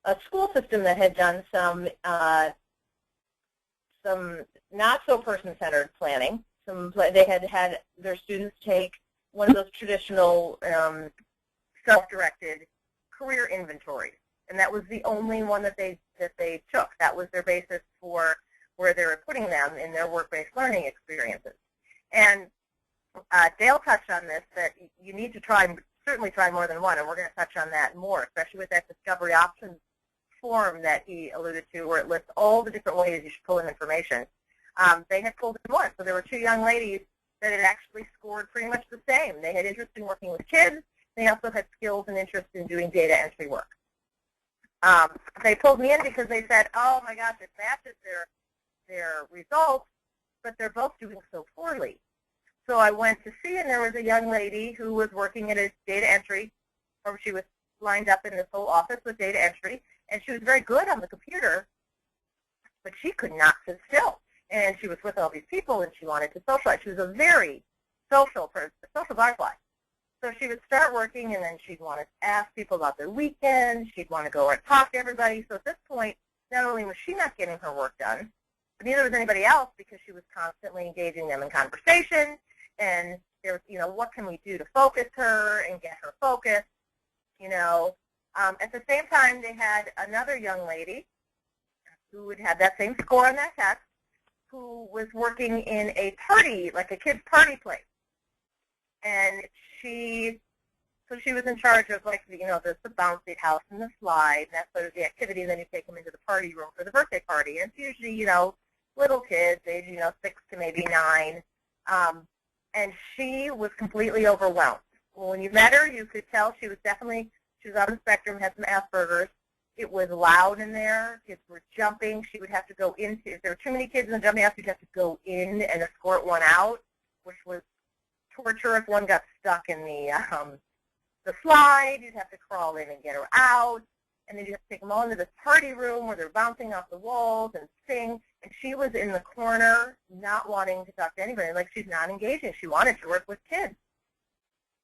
a school system that had done some not so person-centered planning. They had had their students take one of those traditional self-directed career inventories, and that was the only one that they took. That was their basis for where they were putting them in their work-based learning experiences. And Dale touched on this, that you need to certainly try more than one, and we're going to touch on that more, especially with that discovery options form that he alluded to, where it lists all the different ways you should pull in information. They had pulled in one, so there were two young ladies that had actually scored pretty much the same. They had interest in working with kids. They also had skills and interest in doing data entry work. They pulled me in because they said, oh my gosh, it matches their results, but they're both doing so poorly. So I went to see, and there was a young lady who was working at a data entry, or she was lined up in this whole office with data entry, and she was very good on the computer, but she could not sit still. And she was with all these people, and she wanted to socialize. She was a very social person, a social butterfly. So she would start working, and then she'd want to ask people about their weekend. She'd want to go and talk to everybody. So at this point, not only was she not getting her work done, but neither was anybody else, because she was constantly engaging them in conversation. And there was, what can we do to focus her and get her focused, At the same time, they had another young lady who would have that same score on that test, who was working in a party, like a kid's party place. And she was in charge of, like, the bouncy house and the slide, and that's sort of the activity, and then you take them into the party room for the birthday party. And it's usually, little kids, age, 6 to maybe 9. And she was completely overwhelmed. When you met her, you could tell she was on the spectrum, had some Asperger's. It was loud in there. Kids were jumping. She would have to go into, if there were too many kids in the jumping house, you'd have to go in and escort one out, which was torture. If one got stuck in the slide, you'd have to crawl in and get her out. And then you'd have to take them all into this party room where they're bouncing off the walls and sing. And she was in the corner not wanting to talk to anybody. Like, she's not engaging. She wanted to work with kids.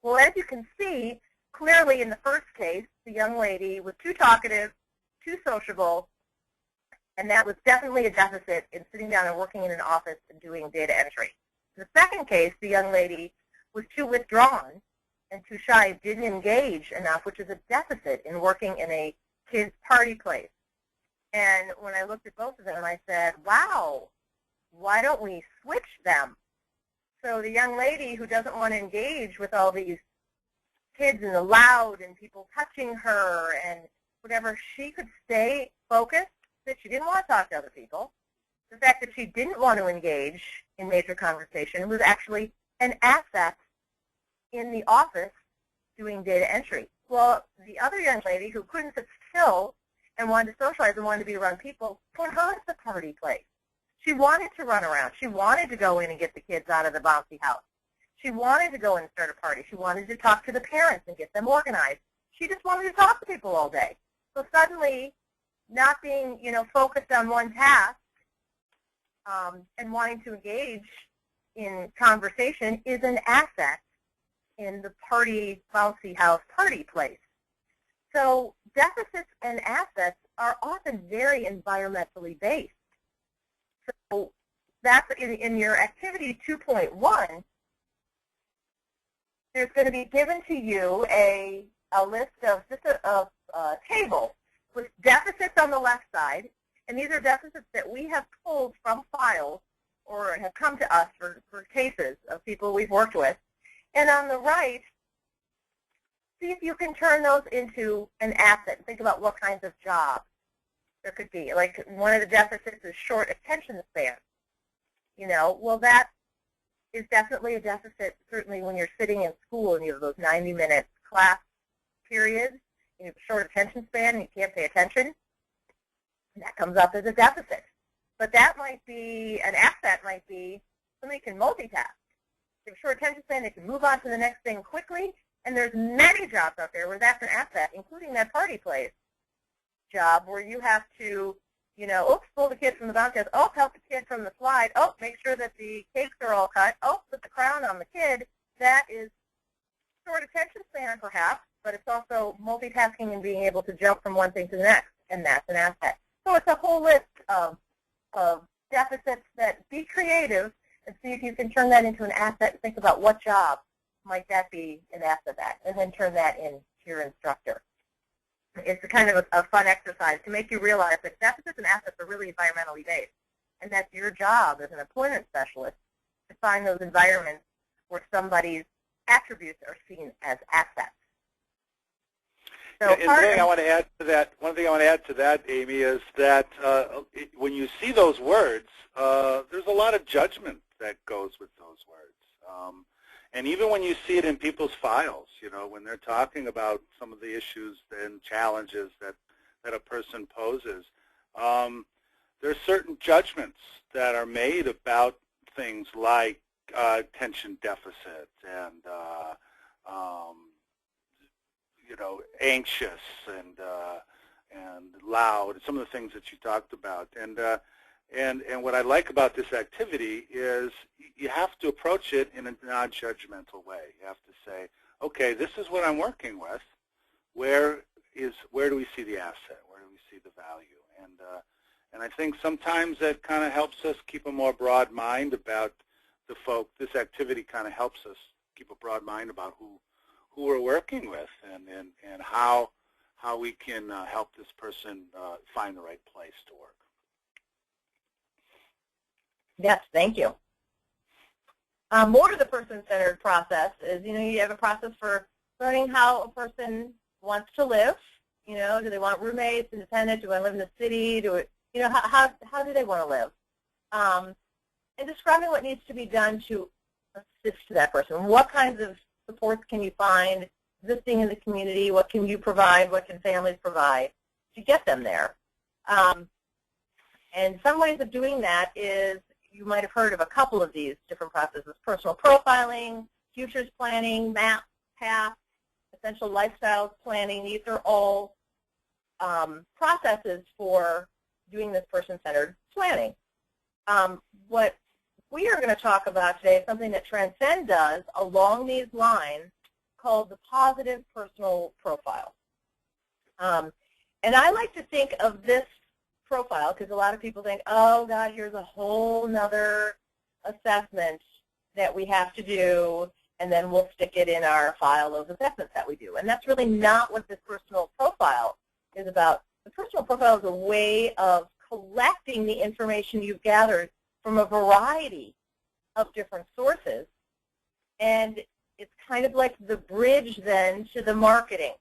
Well, as you can see, clearly in the first case, the young lady was too talkative, too sociable, and that was definitely a deficit in sitting down and working in an office and doing data entry. In the second case, the young lady was too withdrawn and too shy, didn't engage enough, which is a deficit in working in a kid's party place. And when I looked at both of them, I said, wow, why don't we switch them? So the young lady who doesn't want to engage with all these kids and the loud and people touching her and whatever, she could stay focused, that she didn't want to talk to other people. The fact that she didn't want to engage in major conversation was actually an asset in the office doing data entry. Well, the other young lady who couldn't sit still and wanted to socialize and wanted to be around people, put her at the party place. She wanted to run around. She wanted to go in and get the kids out of the bouncy house. She wanted to go in and start a party. She wanted to talk to the parents and get them organized. She just wanted to talk to people all day. So suddenly, not being, focused on one task and wanting to engage in conversation is an asset in the party, bouncy house party place. So deficits and assets are often very environmentally based. So that's in your activity 2.1, there's going to be given to you a list of just a table with deficits on the left side, and these are deficits that we have pulled from files or have come to us for cases of people we've worked with. And on the right, see if you can turn those into an asset. Think about what kinds of jobs there could be. Like, one of the deficits is short attention span. Well, that is definitely a deficit, certainly when you're sitting in school and you have those 90-minute class periods, and you have a short attention span and you can't pay attention. And that comes up as a deficit. But that might be, an asset might be somebody can multitask. They have a short attention span, they can move on to the next thing quickly, and there's many jobs out there where that's an asset, including that party place job where you have to, oops, pull the kid from the bounce house, oh, help the kid from the slide, oh, make sure that the cakes are all cut, oh, put the crown on the kid. That is short attention span perhaps, but it's also also multitasking and being able to jump from one thing to the next, and that's an asset. So it's a whole list of deficits that be creative and see if you can turn that into an asset and think about what job might that be an asset at, and then turn that into your instructor. It's a kind of a fun exercise to make you realize that deficits and assets are really environmentally based, and that's your job as an employment specialist to find those environments where somebody's attributes are seen as assets. So and one thing I want to add to that, Amy, is that when you see those words, there's a lot of judgment that goes with those words. And even when you see it in people's files, when they're talking about some of the issues and challenges that a person poses, there's certain judgments that are made about things like attention deficit and anxious and loud, some of the things that you talked about. And what I like about this activity is you have to approach it in a non-judgmental way. You have to say, okay, this is what I'm working with. Where do we see the asset? Where do we see the value? And I think sometimes that kind of helps us keep a more broad mind about the folk. This activity kind of helps us keep a broad mind about who we're working with and how we can help this person find the right place to work. Yes, thank you. More to the person-centered process is, you have a process for learning how a person wants to live. Do they want roommates, independent? Do they live in the city? How do they want to live? And describing what needs to be done to assist that person. What kinds of supports can you find existing in the community? What can you provide? What can families provide to get them there? And some ways of doing that is, you might have heard of a couple of these different processes: personal profiling, futures planning, map, path, essential lifestyles planning. These are all processes for doing this person-centered planning. What we are going to talk about today is something that Transcend does along these lines, called the positive personal profile. And I like to think of this profile, because a lot of people think, oh God, here's a whole nother assessment that we have to do, and then we'll stick it in our file of assessments that we do. And that's really not what this personal profile is about. The personal profile is a way of collecting the information you've gathered from a variety of different sources, and it's kind of like the bridge then to the marketing.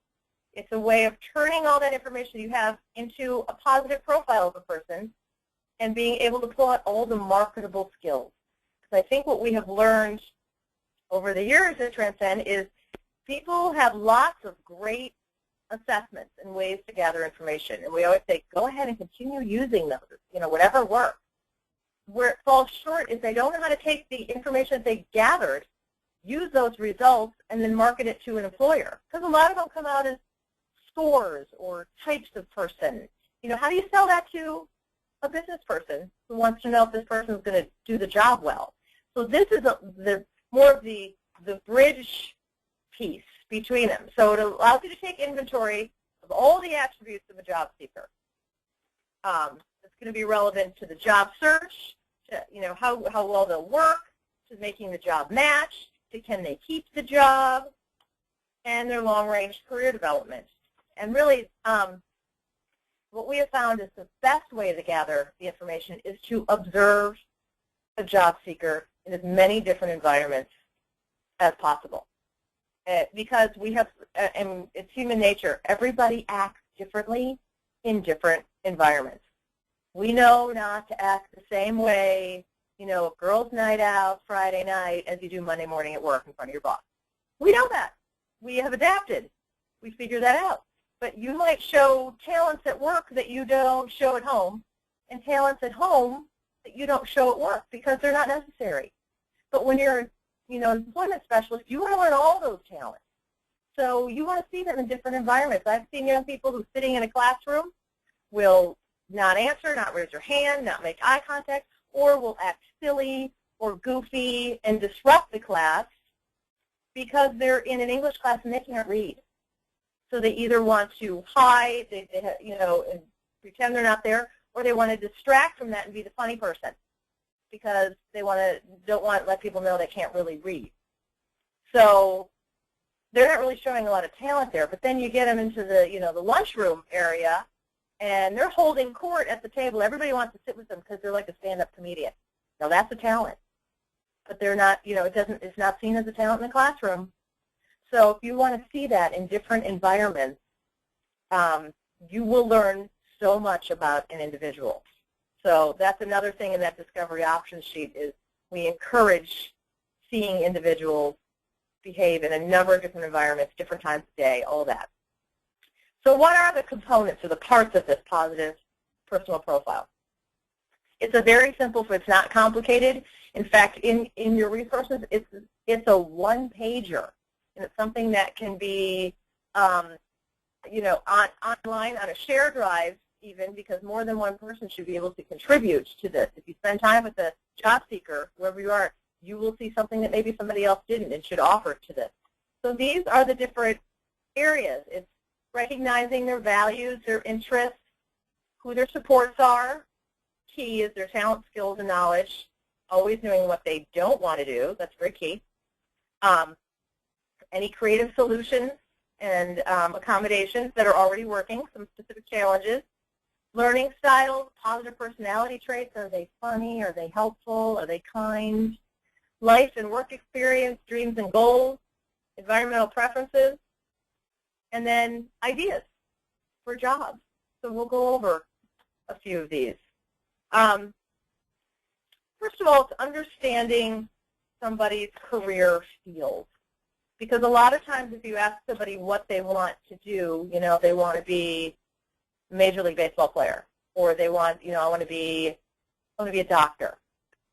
It's a way of turning all that information you have into a positive profile of a person and being able to pull out all the marketable skills. Because I think what we have learned over the years at Transcend is people have lots of great assessments and ways to gather information. And we always say, go ahead and continue using those, whatever works. Where it falls short is they don't know how to take the information that they gathered, use those results, and then market it to an employer. Because a lot of them come out as scores or types of person. How do you sell that to a business person who wants to know if this person is going to do the job well? So this is more of the bridge piece between them. So it allows you to take inventory of all the attributes of a job seeker. It's going to be relevant to the job search, to how well they'll work, to making the job match, to can they keep the job, and their long-range career development. And really, what we have found is the best way to gather the information is to observe a job seeker in as many different environments as possible. Because we have, and it's human nature, everybody acts differently in different environments. We know not to act the same way, a girls' night out Friday night as you do Monday morning at work in front of your boss. We know that. We have adapted. We figure that out. But you might show talents at work that you don't show at home, and talents at home that you don't show at work because they're not necessary. But when you're, an employment specialist, you want to learn all those talents. So you want to see them in different environments. I've seen young people who sitting in a classroom will not answer, not raise their hand, not make eye contact, or will act silly or goofy and disrupt the class because they're in an English class and they can't read. So they either want to hide, and pretend they're not there, or they want to distract from that and be the funny person because they don't want to let people know they can't really read. So they're not really showing a lot of talent there. But then you get them into the lunchroom area, and they're holding court at the table. Everybody wants to sit with them because they're like a stand-up comedian. Now that's a talent, but they're not. It's not seen as a talent in the classroom. So if you want to see that in different environments, you will learn so much about an individual. So that's another thing in that discovery options sheet is we encourage seeing individuals behave in a number of different environments, different times of day, all that. So what are the components or the parts of this positive personal profile? It's a very simple, it's not complicated. In fact, in your resources, it's a one-pager. And it's something that can be, online on a share drive even, because more than one person should be able to contribute to this. If you spend time with a job seeker, wherever you are, you will see something that maybe somebody else didn't and should offer to this. So these are the different areas. It's recognizing their values, their interests, who their supports are. Key is their talent, skills, and knowledge. Always knowing what they don't want to do. That's very key. Any creative solutions and accommodations that are already working, some specific challenges. Learning styles, positive personality traits. Are they funny? Are they helpful? Are they kind? Life and work experience, dreams and goals, environmental preferences, and then ideas for jobs. So we'll go over a few of these. First of all, it's understanding somebody's career field. Because a lot of times if you ask somebody what they want to do, they want to be a Major League Baseball player, or they want, I want to be a doctor.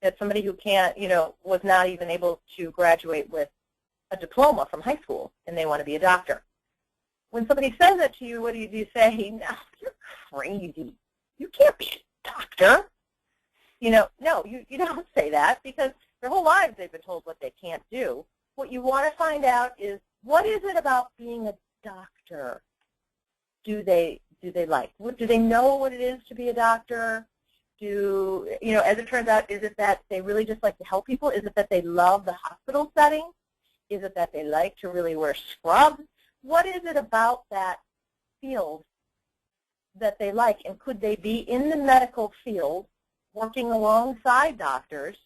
It's somebody who can't, was not even able to graduate with a diploma from high school, and they want to be a doctor. When somebody says that to you, what do you say? No, you're crazy. You can't be a doctor. No, you don't say that, because their whole lives they've been told what they can't do. What you want to find out is, what is it about being a doctor do they like? Do they know what it is to be a doctor? As it turns out, is it that they really just like to help people? Is it that they love the hospital setting? Is it that they like to really wear scrubs? What is it about that field that they like? And could they be in the medical field working alongside doctors?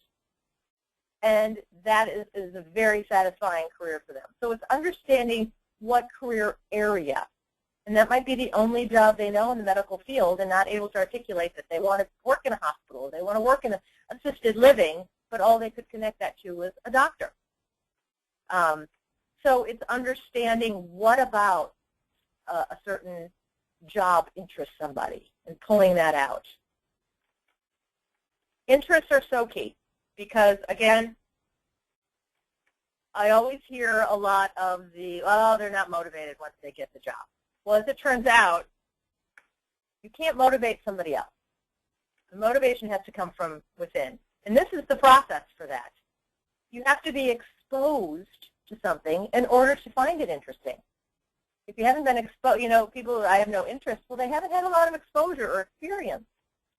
And that is a very satisfying career for them. So it's understanding what career area. And that might be the only job they know in the medical field, and not able to articulate that they want to work in a hospital, they want to work in assisted living, but all they could connect that to was a doctor. So it's understanding what about a certain job interests somebody and pulling that out. Interests are so key. Because, again, I always hear a lot of they're not motivated once they get the job. Well, as it turns out, you can't motivate somebody else. The motivation has to come from within. And this is the process for that. You have to be exposed to something in order to find it interesting. If you haven't been exposed, people, I have no interest, well, they haven't had a lot of exposure or experience.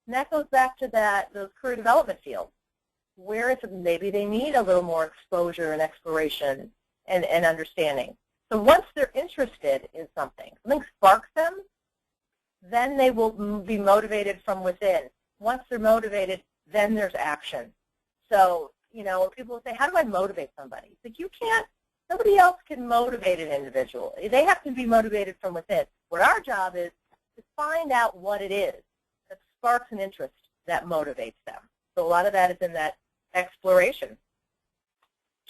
And that goes back to those career development fields, where maybe they need a little more exposure and exploration and understanding. So once they're interested in something sparks them, then they will be motivated from within. Once they're motivated, then there's action. So, when people say, how do I motivate somebody? It's like, you can't, nobody else can motivate an individual. They have to be motivated from within. What our job is to find out what it is that sparks an interest that motivates them. So a lot of that is in that exploration.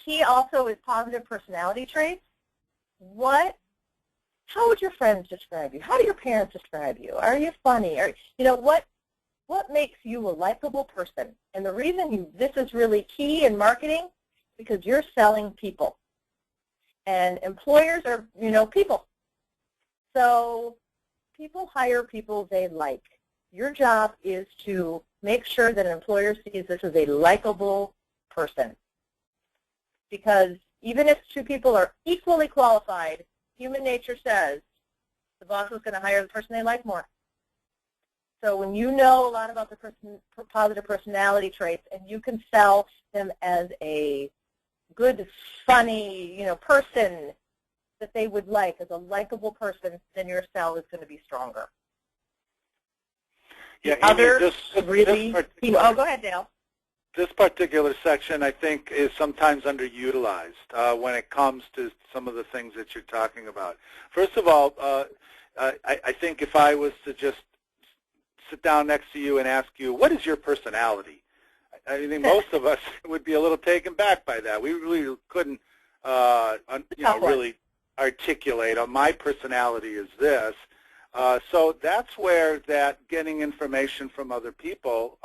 Key also is positive personality traits. How would your friends describe you? How do your parents describe you? Are you funny? What makes you a likable person? And the reason this is really key in marketing, because you're selling people. And employers are, people. So people hire people they like. Your job is to make sure that an employer sees this as a likable person. Because even if two people are equally qualified, human nature says The boss is going to hire the person they like more. So when you know a lot about the positive personality traits and you can sell them as a good, funny, person that they would like, as a likable person, then your sell is going to be stronger. Yeah, Oh, go ahead, Dale. This particular section, I think, is sometimes underutilized when it comes to some of the things that you're talking about. First of all, I think if I was to just sit down next to you and ask you, what is your personality? I think most of us would be a little taken back by that. We really couldn't, really articulate, my personality is this. So that's where that getting information from other people,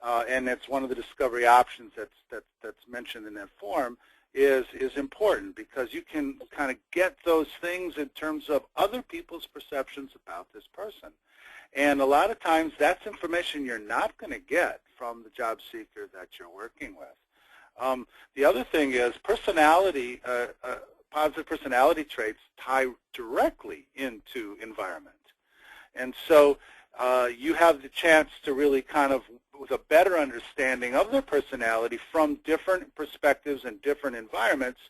and it's one of the discovery options that's mentioned in that form, is important, because you can kind of get those things in terms of other people's perceptions about this person. And a lot of times that's information you're not going to get from the job seeker that you're working with. The other thing is personality, positive personality traits tie directly into environment. And so you have the chance to really kind of, with a better understanding of their personality from different perspectives and different environments,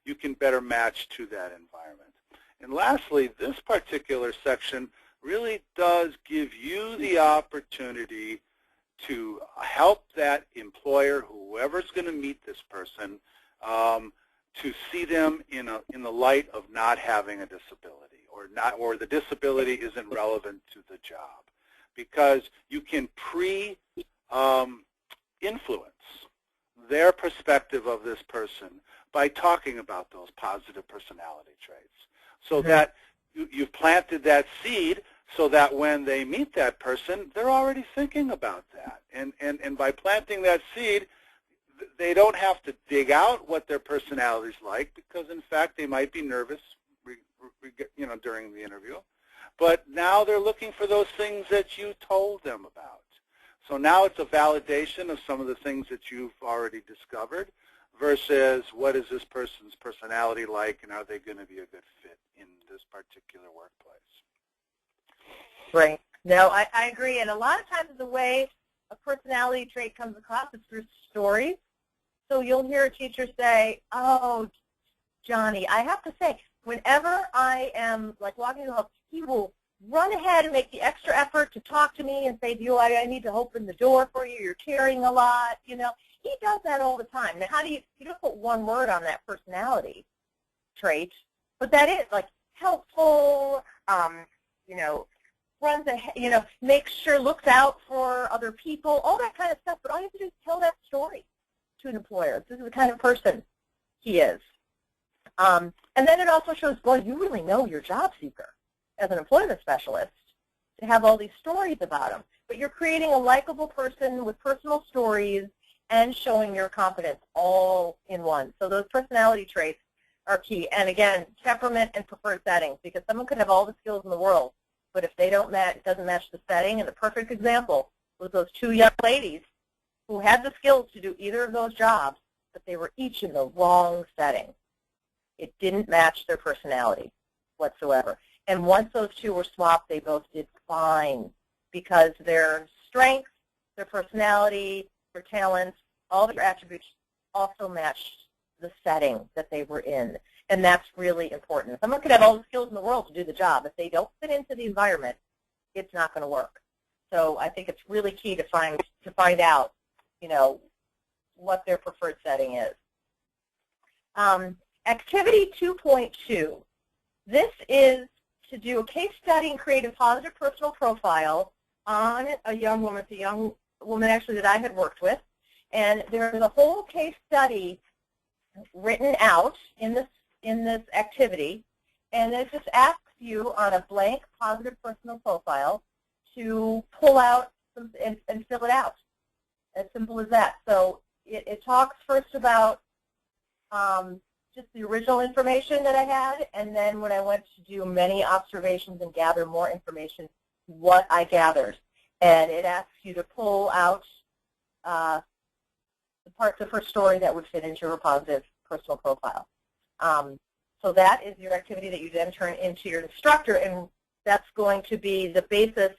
you can better match to that environment. And lastly, this particular section really does give you the opportunity to help that employer, whoever's going to meet this person, to see them in the light of not having a disability, or the disability isn't relevant to the job, because you can influence their perspective of this person by talking about those positive personality traits, so that you've planted that seed, so that when they meet that person, they're already thinking about that. And by planting that seed, they don't have to dig out what their personality is like, because in fact they might be nervous, during the interview. But now they're looking for those things that you told them about. So now it's a validation of some of the things that you've already discovered, versus what is this person's personality like, and are they going to be a good fit in this particular workplace. Right. No, I agree. And a lot of times the way a personality trait comes across is through stories. So you'll hear a teacher say, oh, Johnny, I have to say, whenever I am walking the hall, he will run ahead and make the extra effort to talk to me and say, I need to open the door for you. You're carrying a lot. He does that all the time. Now, you don't put one word on that personality trait, but that is helpful, runs ahead, makes sure, looks out for other people, all that kind of stuff. But all you have to do is tell that story to an employer. This is the kind of person he is. And then it also shows, well, you really know your job seeker as an employment specialist to have all these stories about him. But you're creating a likable person with personal stories and showing your competence all in one. So those personality traits are key. And again, temperament and preferred settings, because someone could have all the skills in the world, but if they don't match, it doesn't match the setting. And the perfect example was those two young ladies who had the skills to do either of those jobs, but they were each in the wrong setting. It didn't match their personality whatsoever. And once those two were swapped, they both did fine, because their strengths, their personality, their talents, all their attributes also matched the setting that they were in. And that's really important. Someone could have all the skills in the world to do the job. If they don't fit into the environment, it's not going to work. So I think it's really key to find out, what their preferred setting is. Activity 2.2. This is to do a case study and create a positive personal profile on a young woman. It's a young woman actually that I had worked with. And there's a whole case study written out in this activity, and it just asks you on a blank positive personal profile to pull out and fill it out. As simple as that. So it talks first about just the original information that I had, and then when I went to do many observations and gather more information, what I gathered. And it asks you to pull out the parts of her story that would fit into her positive personal profile. So that is your activity that you then turn into your instructor, and that's going to be the basis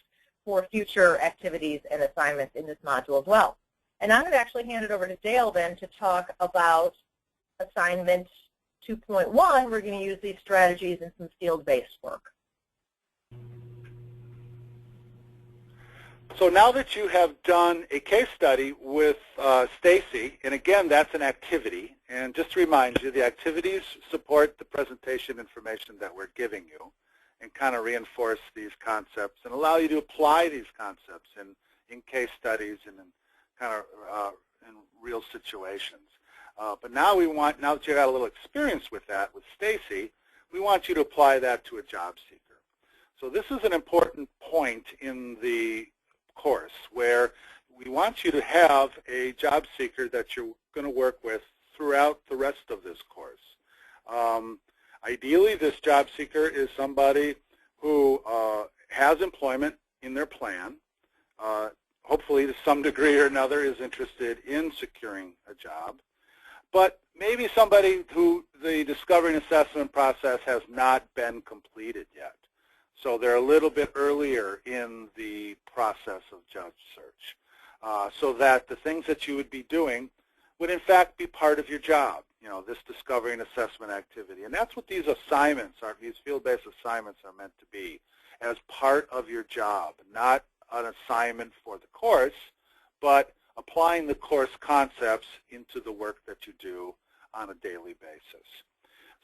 for future activities and assignments in this module as well. And I'm going to actually hand it over to Dale then to talk about assignment 2.1. We're going to use these strategies in some field-based work. So now that you have done a case study with Stacy, and again, that's an activity, and just to remind you, the activities support the presentation information that we're giving you and kind of reinforce these concepts and allow you to apply these concepts in case studies and in kind of in real situations. But now now that you got a little experience with that with Stacy, we want you to apply that to a job seeker. So this is an important point in the course where we want you to have a job seeker that you're going to work with throughout the rest of this course. Ideally, this job seeker is somebody who has employment in their plan, hopefully to some degree or another is interested in securing a job, but maybe somebody who the discovery and assessment process has not been completed yet. So they're a little bit earlier in the process of job search, so that the things that you would be doing would in fact be part of your job, this discovery and assessment activity. And that's what these assignments are, these field-based assignments are meant to be, as part of your job, not an assignment for the course, but applying the course concepts into the work that you do on a daily basis.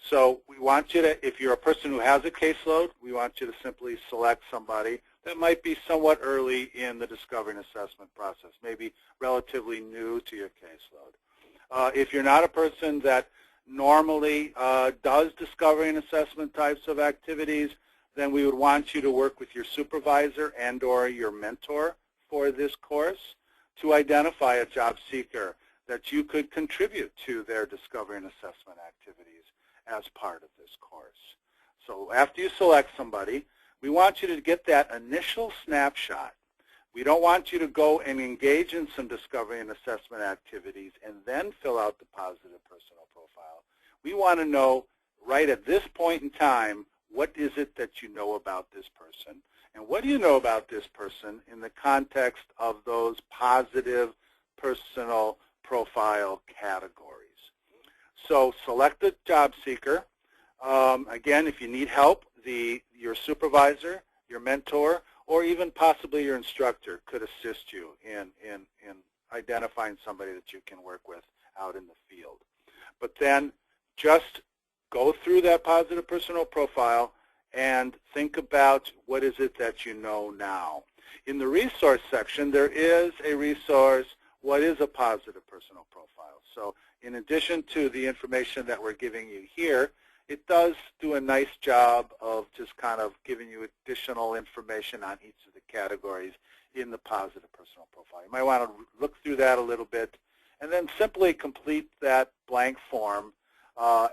So we want you to, if you're a person who has a caseload, we want you to simply select somebody that might be somewhat early in the discovery and assessment process, maybe relatively new to your caseload. If you're not a person that normally does discovery and assessment types of activities, then we would want you to work with your supervisor and or your mentor for this course to identify a job seeker that you could contribute to their discovery and assessment activities as part of this course. So after you select somebody, we want you to get that initial snapshot. We don't want you to go and engage in some discovery and assessment activities and then fill out the positive personal profile. We want to know right at this point in time, what is it that you know about this person? And what do you know about this person in the context of those positive personal profile categories? So select a job seeker. Again, if you need help, your supervisor, your mentor, or even possibly your instructor could assist you in identifying somebody that you can work with out in the field. But then just go through that positive personal profile and think about what is it that you know now. In the resource section, there is a resource, what is a positive personal profile? So in addition to the information that we're giving you here, it does do a nice job of just kind of giving you additional information on each of the categories in the positive personal profile. You might want to look through that a little bit and then simply complete that blank form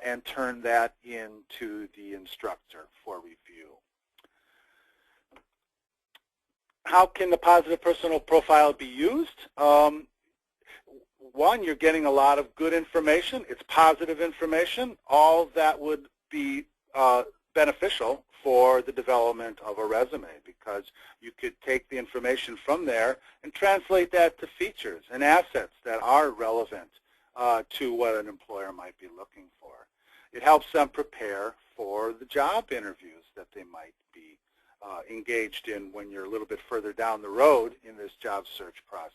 and turn that into the instructor for review. How can the positive personal profile be used? One, you're getting a lot of good information. It's positive information. All that would be beneficial for the development of a resume, because you could take the information from there and translate that to features and assets that are relevant to what an employer might be looking for. It helps them prepare for the job interviews that they might be engaged in when you're a little bit further down the road in this job search process.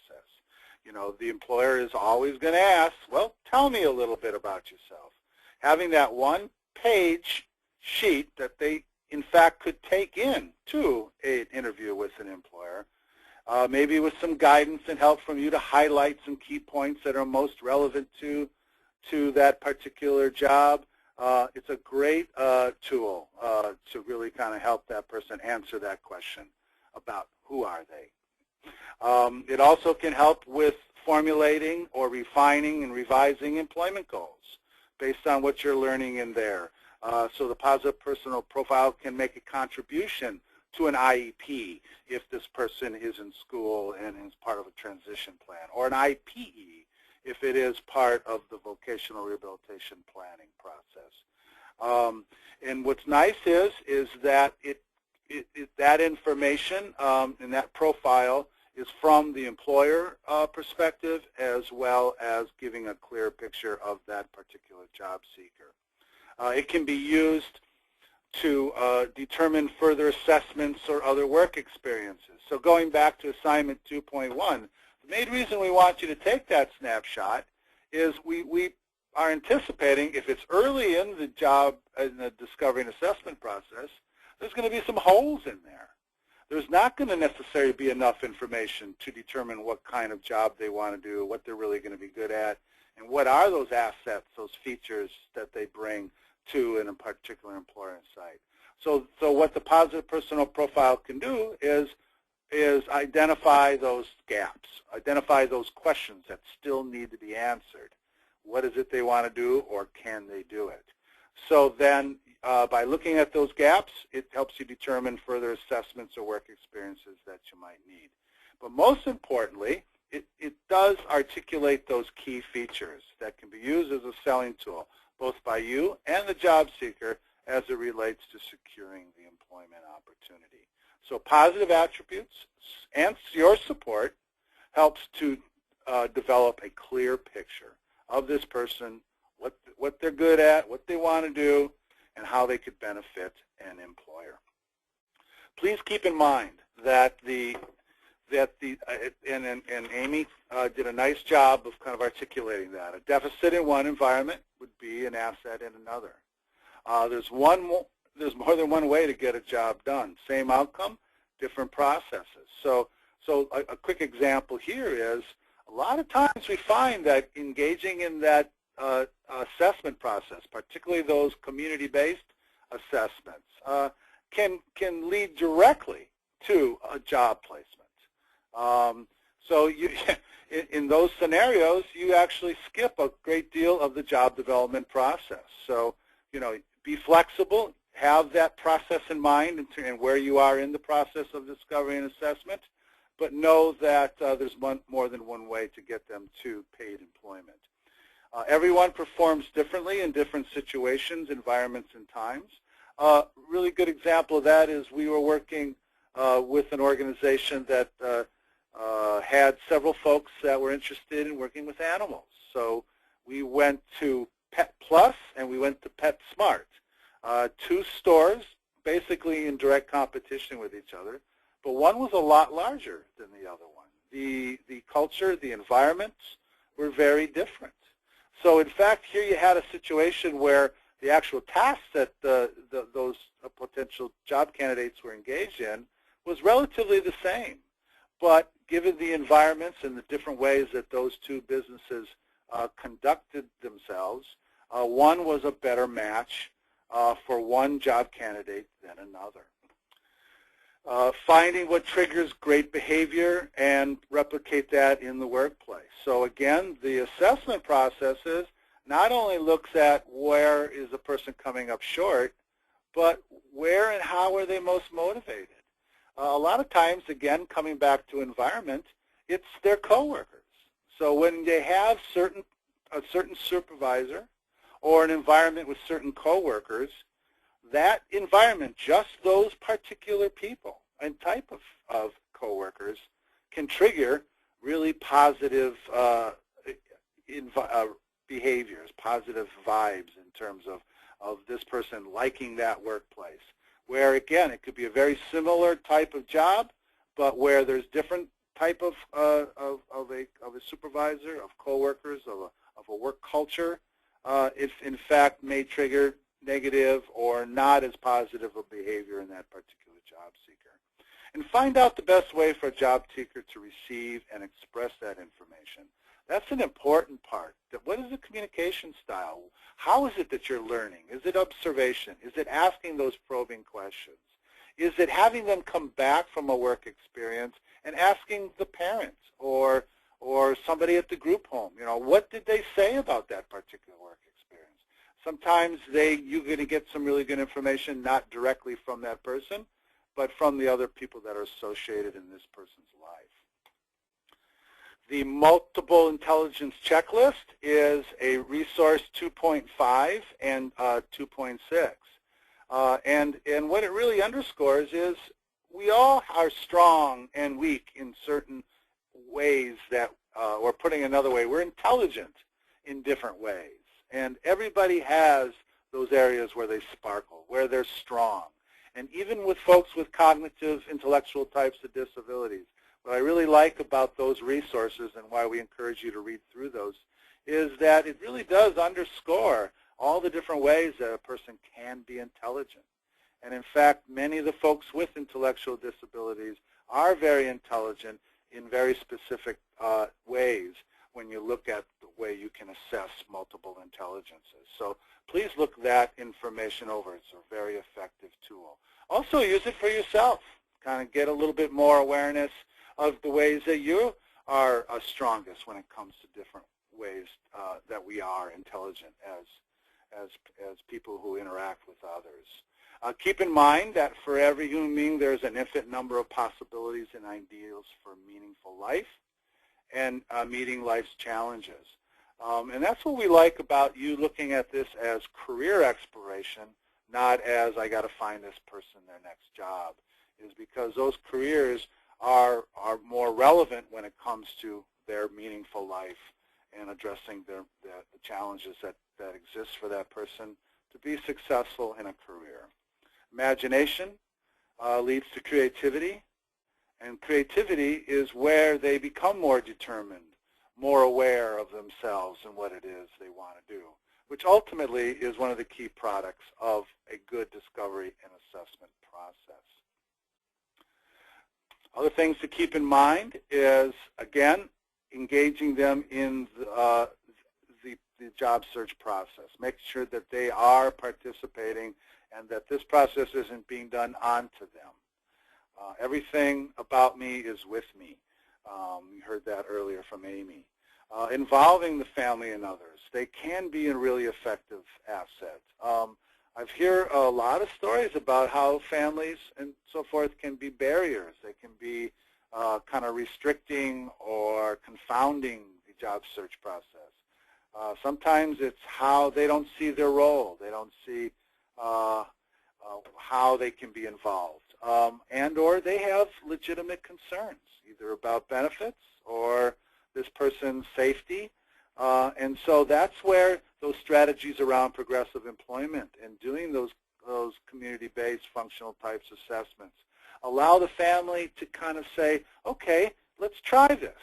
The employer is always going to ask, well, tell me a little bit about yourself. Having that one-page sheet that they, in fact, could take in to an interview with an employer, maybe with some guidance and help from you to highlight some key points that are most relevant to that particular job. It's a great tool to really kind of help that person answer that question about who are they. It also can help with formulating or refining and revising employment goals based on what you're learning in there. So the positive personal profile can make a contribution to an IEP if this person is in school and is part of a transition plan, or an IPE if it is part of the vocational rehabilitation planning process. And what's nice is that that information in that profile is from the employer perspective, as well as giving a clear picture of that particular job seeker. It can be used to determine further assessments or other work experiences. So going back to assignment 2.1, the main reason we want you to take that snapshot is we are anticipating, if it's early in the job, in the discovery and assessment process, there's going to be some holes in there. There's not going to necessarily be enough information to determine what kind of job they want to do, what they're really going to be good at, and what are those assets, those features that they bring to a particular employer site. So what the positive personnel profile can do is identify those gaps, identify those questions that still need to be answered. What is it they want to do, or can they do it? So then by looking at those gaps, it helps you determine further assessments or work experiences that you might need. But most importantly, it does articulate those key features that can be used as a selling tool, both by you and the job seeker as it relates to securing the employment opportunity. So positive attributes and your support helps to develop a clear picture of this person, what they're good at, what they want to do, and how they could benefit an employer. Please keep in mind that and Amy did a nice job of kind of articulating that. A deficit in one environment would be an asset in another. There's more than one way to get a job done. Same outcome, different processes. So a quick example here is a lot of times we find that engaging in that assessment process, particularly those community-based assessments, can lead directly to a job placement. So in those scenarios, you actually skip a great deal of the job development process. So, be flexible, have that process in mind and where you are in the process of discovery and assessment, but know that there's more than one way to get them to paid employment. Everyone performs differently in different situations, environments, and times. Really good example of that is we were working with an organization that had several folks that were interested in working with animals. So we went to Pet Plus and we went to Pet Smart, two stores basically in direct competition with each other, but one was a lot larger than the other one. The culture, the environments were very different. So in fact, here you had a situation where the actual tasks that those potential job candidates were engaged in was relatively the same. But given the environments and the different ways that those two businesses conducted themselves, one was a better match for one job candidate than another. Finding what triggers great behavior and replicate that in the workplace. So again, the assessment processes not only looks at where is a person coming up short, but where and how are they most motivated. A lot of times, again, coming back to environment, it's their coworkers. So when they have a certain supervisor or an environment with certain coworkers, that environment, just those particular people and type of coworkers, can trigger really positive behaviors, positive vibes in terms of this person liking that workplace. Where again, it could be a very similar type of job, but where there's different type of a supervisor, of coworkers, of a work culture, it in fact may trigger negative or not as positive a behavior in that particular job seeker. And find out the best way for a job seeker to receive and express that information. That's an important part. What is the communication style? How is it that you're learning? Is it observation? Is it asking those probing questions? Is it having them come back from a work experience and asking the parents or somebody at the group home, what did they say about that particular work experience? Sometimes you're going to get some really good information not directly from that person, but from the other people that are associated in this person's life. The Multiple Intelligence Checklist is a resource 2.5 and 2.6. And what it really underscores is we all are strong and weak in certain ways that, or putting it another way, we're intelligent in different ways. And everybody has those areas where they sparkle, where they're strong. And even with folks with cognitive, intellectual types of disabilities, what I really like about those resources and why we encourage you to read through those is that it really does underscore all the different ways that a person can be intelligent. And in fact, many of the folks with intellectual disabilities are very intelligent in very specific ways when you look at the way you can assess multiple intelligences. So please look that information over. It's a very effective tool. Also use it for yourself. Kind of get a little bit more awareness of the ways that you are strongest when it comes to different ways that we are intelligent as people who interact with others. Keep in mind that for every human being there's an infinite number of possibilities and ideals for meaningful life and meeting life's challenges. And that's what we like about you looking at this as career exploration, not as I got to find this person their next job, is because those careers are more relevant when it comes to their meaningful life and addressing the challenges that exist for that person to be successful in a career. Imagination leads to creativity, and creativity is where they become more determined, more aware of themselves and what it is they want to do, which ultimately is one of the key products of a good discovery and assessment process. Other things to keep in mind is, again, engaging them in the job search process. Make sure that they are participating and that this process isn't being done onto them. Everything about me is with me. You heard that earlier from Amy. Involving the family and others. They can be a really effective asset. I've heard a lot of stories about how families and so forth can be barriers. They can be kind of restricting or confounding the job search process. Sometimes it's how they don't see their role. They don't see how they can be involved. And or they have legitimate concerns, either about benefits or this person's safety. And so that's where those strategies around progressive employment and doing those community-based functional types assessments allow the family to kind of say, okay, let's try this.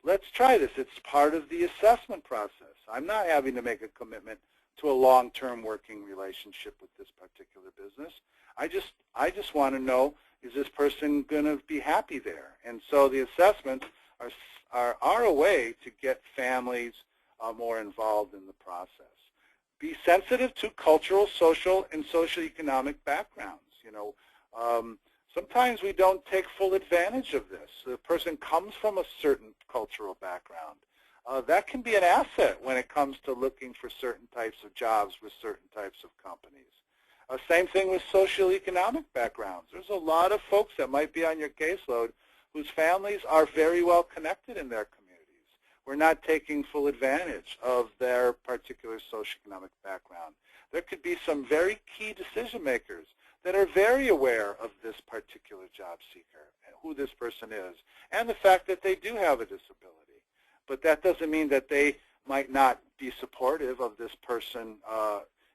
Let's try this. It's part of the assessment process. I'm not having to make a commitment to a long-term working relationship with this particular business. I just want to know, is this person going to be happy there? And so the assessments are a way to get families more involved in the process. Be sensitive to cultural, social, and socioeconomic backgrounds. You know, sometimes we don't take full advantage of this. The person comes from a certain cultural background. That can be an asset when it comes to looking for certain types of jobs with certain types of companies. Same thing with socioeconomic backgrounds. There's a lot of folks that might be on your caseload whose families are very well connected in their communities. We're not taking full advantage of their particular socioeconomic background. There could be some very key decision makers that are very aware of this particular job seeker, and who this person is, and the fact that they do have a disability. But that doesn't mean that they might not be supportive of this person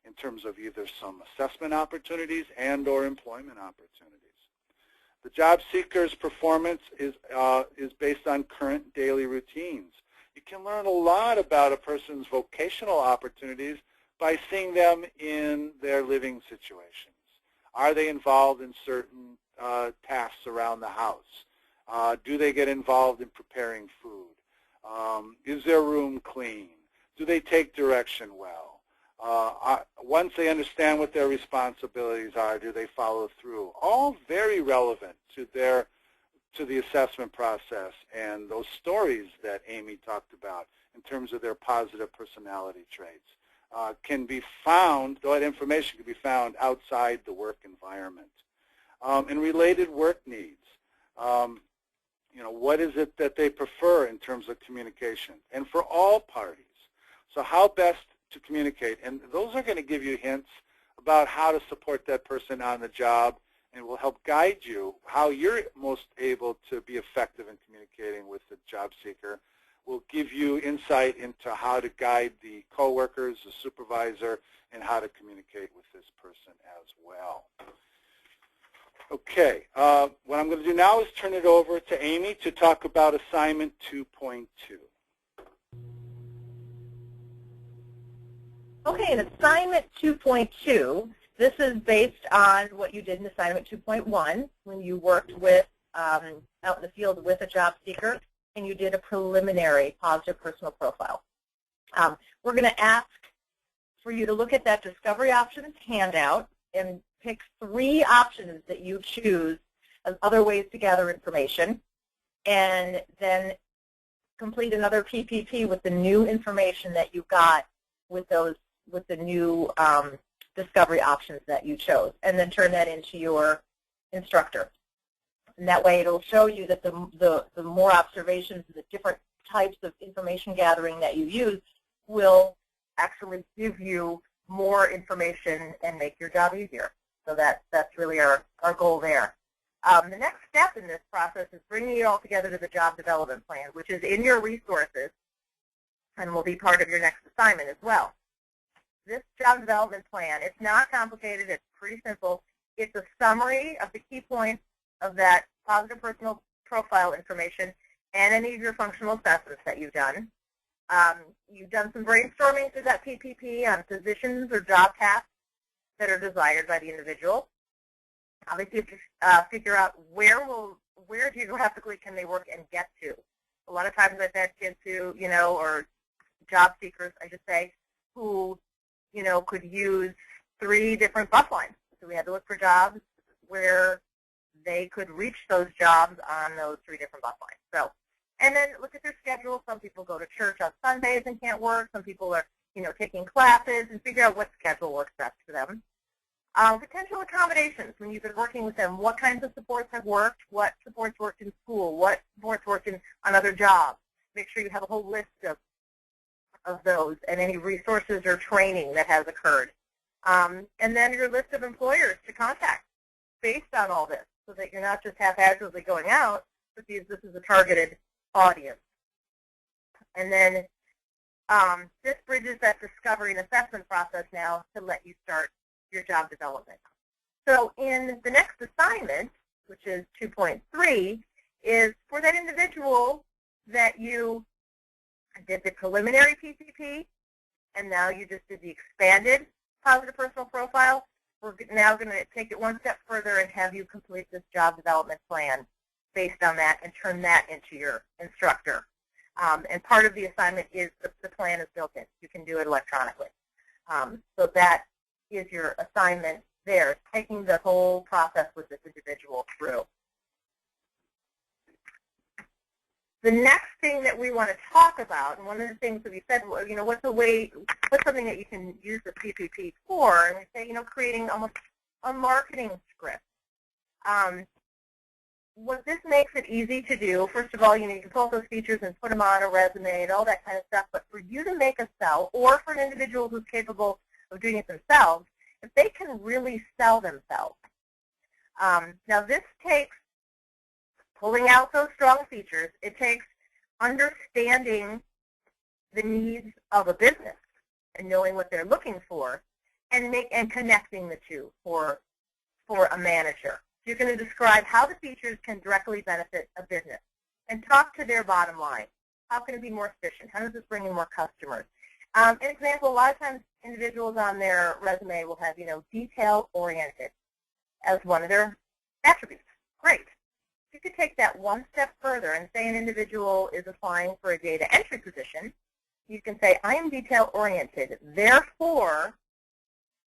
in terms of either some assessment opportunities and or employment opportunities. The job seeker's performance is based on current daily routines. You can learn a lot about a person's vocational opportunities by seeing them in their living situations. Are they involved in certain tasks around the house? Do they get involved in preparing food? Is their room clean? Do they take direction well? Once they understand what their responsibilities are, do they follow through? All very relevant to the assessment process and those stories that Amy talked about in terms of their positive personality traits. Can be found, that information can be found outside the work environment. And related work needs. what is it that they prefer in terms of communication, and for all parties. So how best to communicate, and those are going to give you hints about how to support that person on the job, and will help guide you how you're most able to be effective in communicating with the job seeker. Will give you insight into how to guide the coworkers, the supervisor, and how to communicate with this person as well. Okay, what I'm going to do now is turn it over to Amy to talk about assignment 2.2. Okay, in assignment 2.2, this is based on what you did in assignment 2.1 when you worked with out in the field with a job seeker and you did a preliminary positive personal profile. We're going to ask for you to look at that discovery options handout and pick 3 options that you choose as other ways to gather information, and then complete another PPP with the new information that you got with the new discovery options that you chose, and then turn that into your instructor. And that way it'll show you that the more observations, the different types of information gathering that you use will actually give you more information and make your job easier. So that's really our goal there. The next step in this process is bringing it all together to the job development plan, which is in your resources and will be part of your next assignment as well. This job development plan, it's not complicated, it's pretty simple. It's a summary of the key points of that positive personal profile information and any of your functional assessments that you've done. You've done some brainstorming through that PPP on positions or job tasks that are desired by the individual. Obviously, you have to figure out where geographically can they work and get to. A lot of times I've had kids who, or job seekers, I should say, who, could use 3 different bus lines. So we had to look for jobs where they could reach those jobs on those 3 different bus lines. So, and then look at their schedule. Some people go to church on Sundays and can't work. Some people are, taking classes, and figure out what schedule works best for them. Potential accommodations, when you've been working with them, what kinds of supports have worked, what supports worked in school, what supports worked on other jobs. Make sure you have a whole list of those and any resources or training that has occurred. And then your list of employers to contact based on all this, so that you're not just haphazardly going out, but this is a targeted audience. And then this bridges that discovery and assessment process now to let you start your job development. So in the next assignment, which is 2.3, is for that individual that you did the preliminary PPP, and now you just did the expanded positive personal profile. We're now going to take it one step further and have you complete this job development plan based on that and turn that into your instructor. And part of the assignment is the plan is built in. You can do it electronically. So that is your assignment there, taking the whole process with this individual through. The next thing that we want to talk about, and one of the things that we said, what's something that you can use the PPP for, and we say, creating almost a marketing script. What this makes it easy to do, first of all, you can pull all those features and put them on a resume and all that kind of stuff, but for you to make a sell, or for an individual who's capable of doing it themselves, if they can really sell themselves. Now this takes pulling out those strong features. It takes understanding the needs of a business and knowing what they're looking for, and connecting the two for a manager. You're going to describe how the features can directly benefit a business and talk to their bottom line. How can it be more efficient? How does this bring in more customers? An example, a lot of times individuals on their resume will have, detail-oriented as one of their attributes. Great. You could take that one step further and say an individual is applying for a data entry position. You can say, I am detail-oriented. Therefore,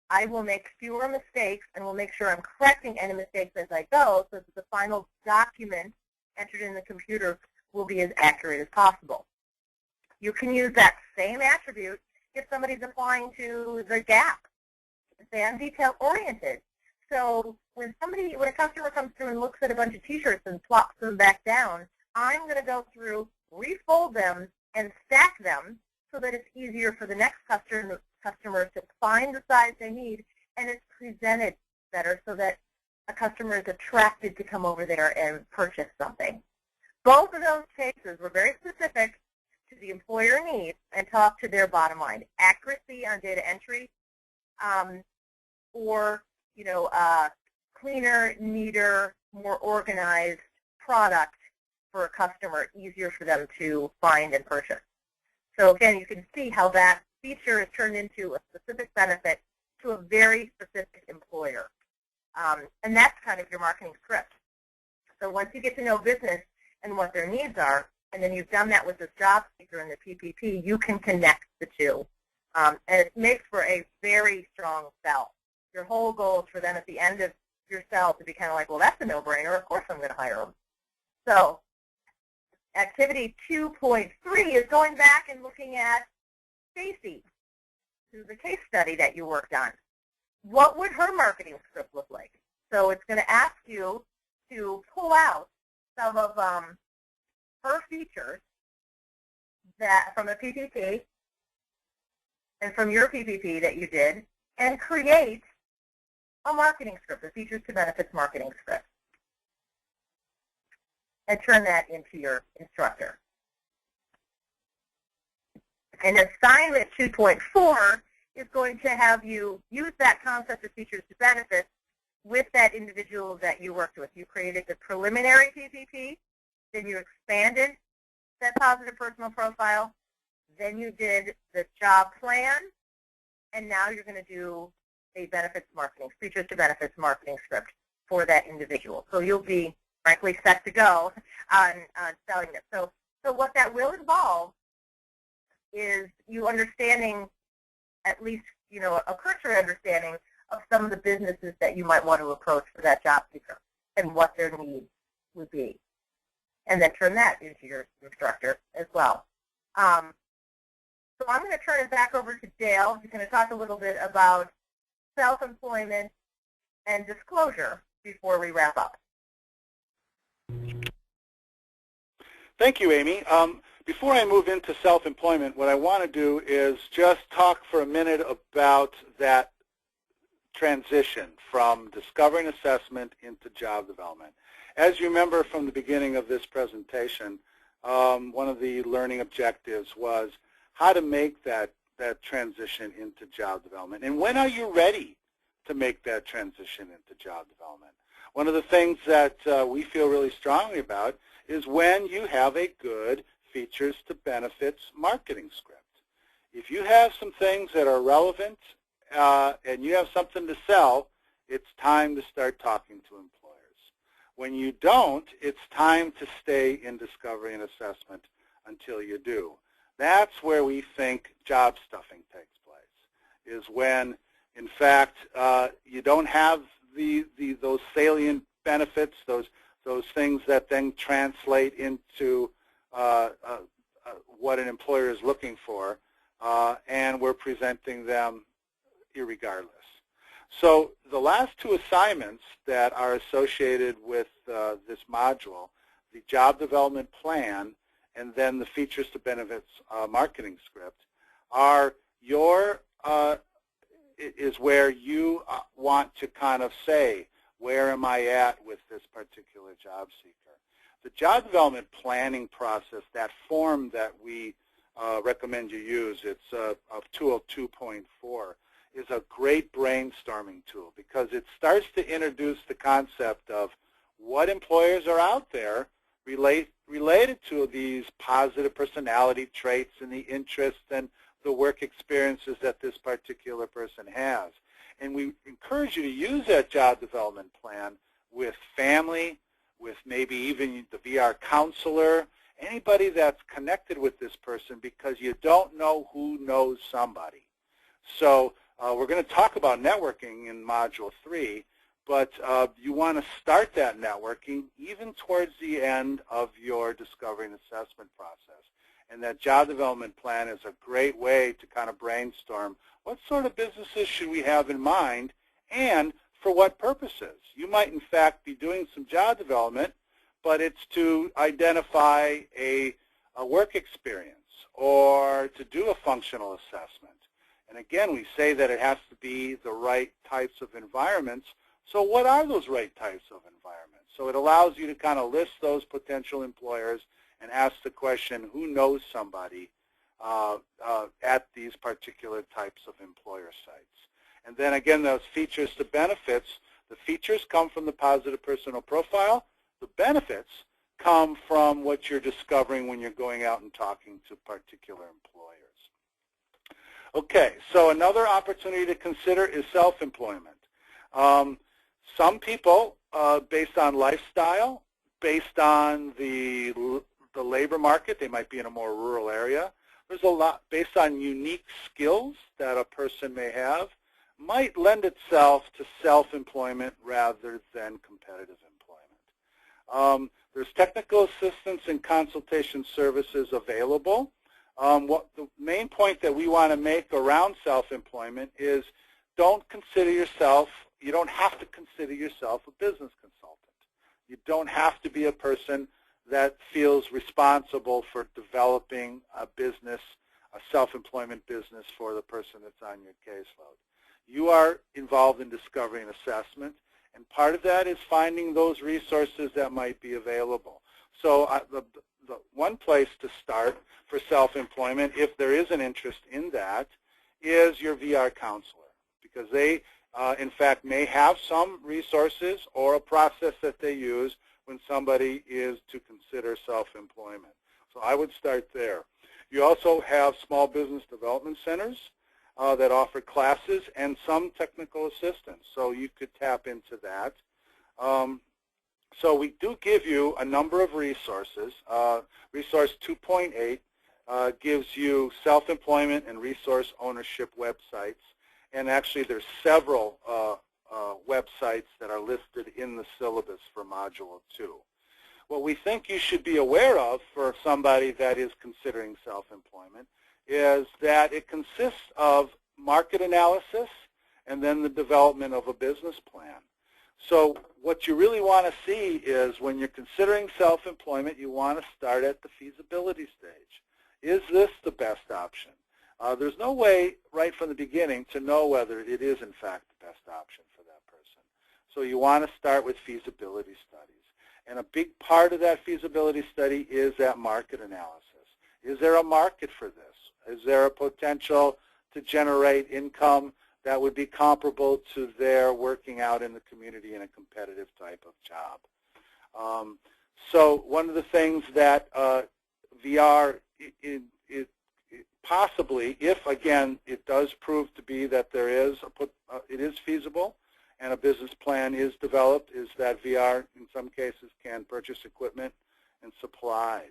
I will make fewer mistakes and will make sure I'm correcting any mistakes as I go, so that the final document entered in the computer will be as accurate as possible. You can use that same attribute if somebody's applying to the Gap. Say, I'm detail-oriented. So when a customer comes through and looks at a bunch of T-shirts and plops them back down, I'm going to go through, refold them, and stack them so that it's easier for the next customer to find the size they need, and it's presented better so that a customer is attracted to come over there and purchase something. Both of those cases were very specific to the employer needs and talk to their bottom line. Accuracy on data entry, or cleaner, neater, more organized product for a customer, easier for them to find and purchase. So again, you can see how that feature is turned into a specific benefit to a very specific employer. And that's kind of your marketing script. So once you get to know business and what their needs are, and then you've done that with this job seeker and the PPP, you can connect the two. And it makes for a very strong sell. Your whole goal is for them at the end of your sell to be kind of like, well, that's a no-brainer. Of course I'm going to hire them. So activity 2.3 is going back and looking at Stacy, who's a case study that you worked on. What would her marketing script look like? So it's going to ask you to pull out some of her features that from a PPP and from your PPP that you did, and create a marketing script, a features to benefits marketing script, and turn that into your instructor. And assignment 2.4 is going to have you use that concept of features to benefits with that individual that you worked with. You created the preliminary PPP, then you expanded that positive personal profile, then you did the job plan, and now you're going to do a benefits marketing, features to benefits marketing script for that individual. So you'll be, frankly, set to go on selling this. So what that will involve is you understanding, at least, a cursory understanding of some of the businesses that you might want to approach for that job seeker and what their needs would be. And then turn that into your instructor as well. So I'm going to turn it back over to Dale. He's going to talk a little bit about self-employment and disclosure before we wrap up. Thank you, Amy. Before I move into self-employment, what I want to do is just talk for a minute about that transition from discovery and assessment into job development. As you remember from the beginning of this presentation, one of the learning objectives was how to make that transition into job development. And when are you ready to make that transition into job development? One of the things that we feel really strongly about is when you have a good features to benefits marketing script. If you have some things that are relevant and you have something to sell, it's time to start talking to employers. When you don't, it's time to stay in discovery and assessment until you do. That's where we think job stuffing takes place, is when, in fact, you don't have those salient benefits, those things that then translate into what an employer is looking for, and we're presenting them irregardless. So the last two assignments that are associated with this module, the job development plan and then the features to benefits marketing script, are is where you want to kind of say, where am I at with this particular job seeker? The job development planning process, that form that we recommend you use, it's of tool 2.4, is a great brainstorming tool because it starts to introduce the concept of what employers are out there related to these positive personality traits and the interests and the work experiences that this particular person has. And we encourage you to use that job development plan with family, with maybe even the VR counselor, anybody that's connected with this person, because you don't know who knows somebody. So we're going to talk about networking in Module 3, but you want to start that networking even towards the end of your discovery and assessment process. And that job development plan is a great way to kind of brainstorm what sort of businesses should we have in mind and for what purposes. You might, in fact, be doing some job development, but it's to identify a work experience or to do a functional assessment. And again, we say that it has to be the right types of environments. So what are those right types of environments? So it allows you to kind of list those potential employers and ask the question, who knows somebody at these particular types of employer sites? And then again, those features to benefits, the features come from the positive personal profile. The benefits come from what you're discovering when you're going out and talking to particular employers. Okay, so another opportunity to consider is self-employment. Some people, based on lifestyle, based on the labor market, they might be in a more rural area. There's a lot based on unique skills that a person may have, might lend itself to self-employment rather than competitive employment. There's technical assistance and consultation services available. What the main point that we want to make around self-employment is don't consider yourself, you don't have to consider yourself a business consultant. You don't have to be a person that feels responsible for developing a business, a self-employment business for the person that's on your caseload. You are involved in discovery and assessment, and part of that is finding those resources that might be available. So the one place to start for self-employment, if there is an interest in that, is your VR counselor, because they, in fact, may have some resources or a process that they use when somebody is to consider self-employment. So I would start there. You also have small business development centers that offer classes and some technical assistance, so you could tap into that. So we do give you a number of resources. Resource 2.8 gives you self-employment and resource ownership websites, and actually there's several websites that are listed in the syllabus for Module 2. What we think you should be aware of for somebody that is considering self-employment is that it consists of market analysis and then the development of a business plan. So what you really want to see is when you're considering self-employment, you want to start at the feasibility stage. Is this the best option? There's no way right from the beginning to know whether it is in fact the best option for that person. So you want to start with feasibility studies. And a big part of that feasibility study is that market analysis. Is there a market for this? Is there a potential to generate income that would be comparable to their working out in the community in a competitive type of job? So one of the things that VR possibly, if again it does prove to be that there is it is feasible and a business plan is developed, is that VR in some cases can purchase equipment and supplies.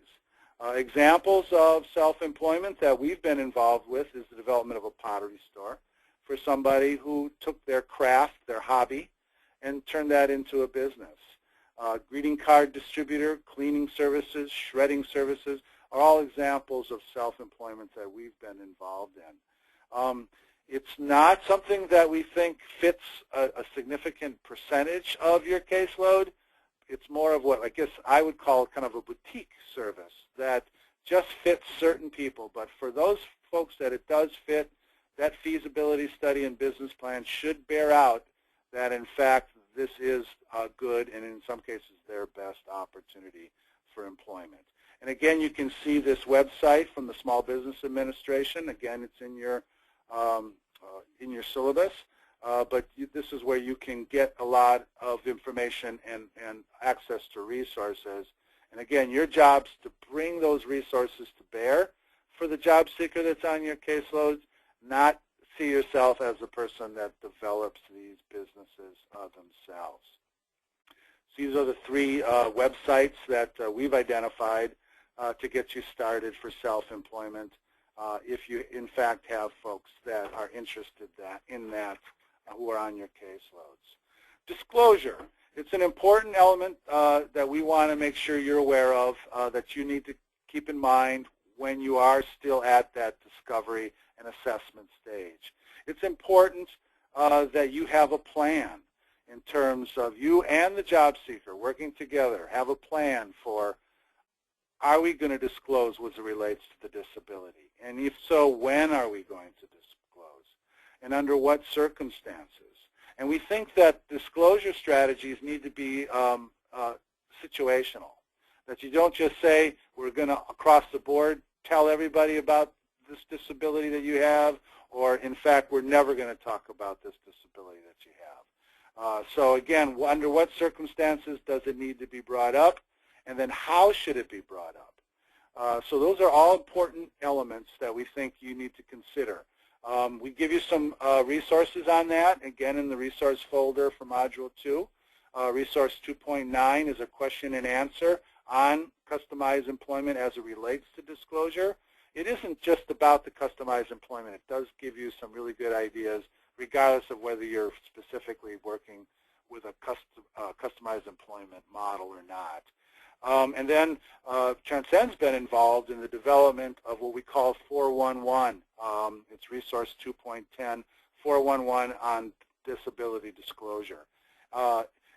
Examples of self-employment that we've been involved with is the development of a pottery store for somebody who took their craft, their hobby, and turned that into a business. Greeting card distributor, cleaning services, shredding services are all examples of self-employment that we've been involved in. It's not something that we think fits a significant percentage of your caseload. It's more of what I guess I would call kind of a boutique service that just fits certain people. But for those folks that it does fit, that feasibility study and business plan should bear out that, in fact, this is good and in some cases their best opportunity for employment. And again, you can see this website from the Small Business Administration. Again, it's in your syllabus. But this is where you can get a lot of information and access to resources. And again, your job is to bring those resources to bear for the job seeker that's on your caseload, not see yourself as the person that develops these businesses themselves. So these are the three websites that we've identified to get you started for self-employment if you, in fact, have folks that are interested in that who are on your caseloads. Disclosure. It's an important element that we want to make sure you're aware of, that you need to keep in mind when you are still at that discovery and assessment stage. It's important that you have a plan. in terms of you and the job seeker working together, have a plan for, are we going to disclose as it relates to the disability? And if so, when are we going to disclose? And under what circumstances? And we think that disclosure strategies need to be situational. That you don't just say, we're going to, across the board, tell everybody about this disability that you have, or in fact, we're never going to talk about this disability that you have. So again, under what circumstances does it need to be brought up? And then how should it be brought up? So those are all important elements that we think you need to consider. We give you some resources on that, again, in the resource folder for Module 2. Resource 2.9 is a question and answer on customized employment as it relates to disclosure. It isn't just about the customized employment. It does give you some really good ideas, regardless of whether you're specifically working with a customized employment model or not. And then Transcend's been involved in the development of what we call 411. It's resource 2.10, 411 on disability disclosure.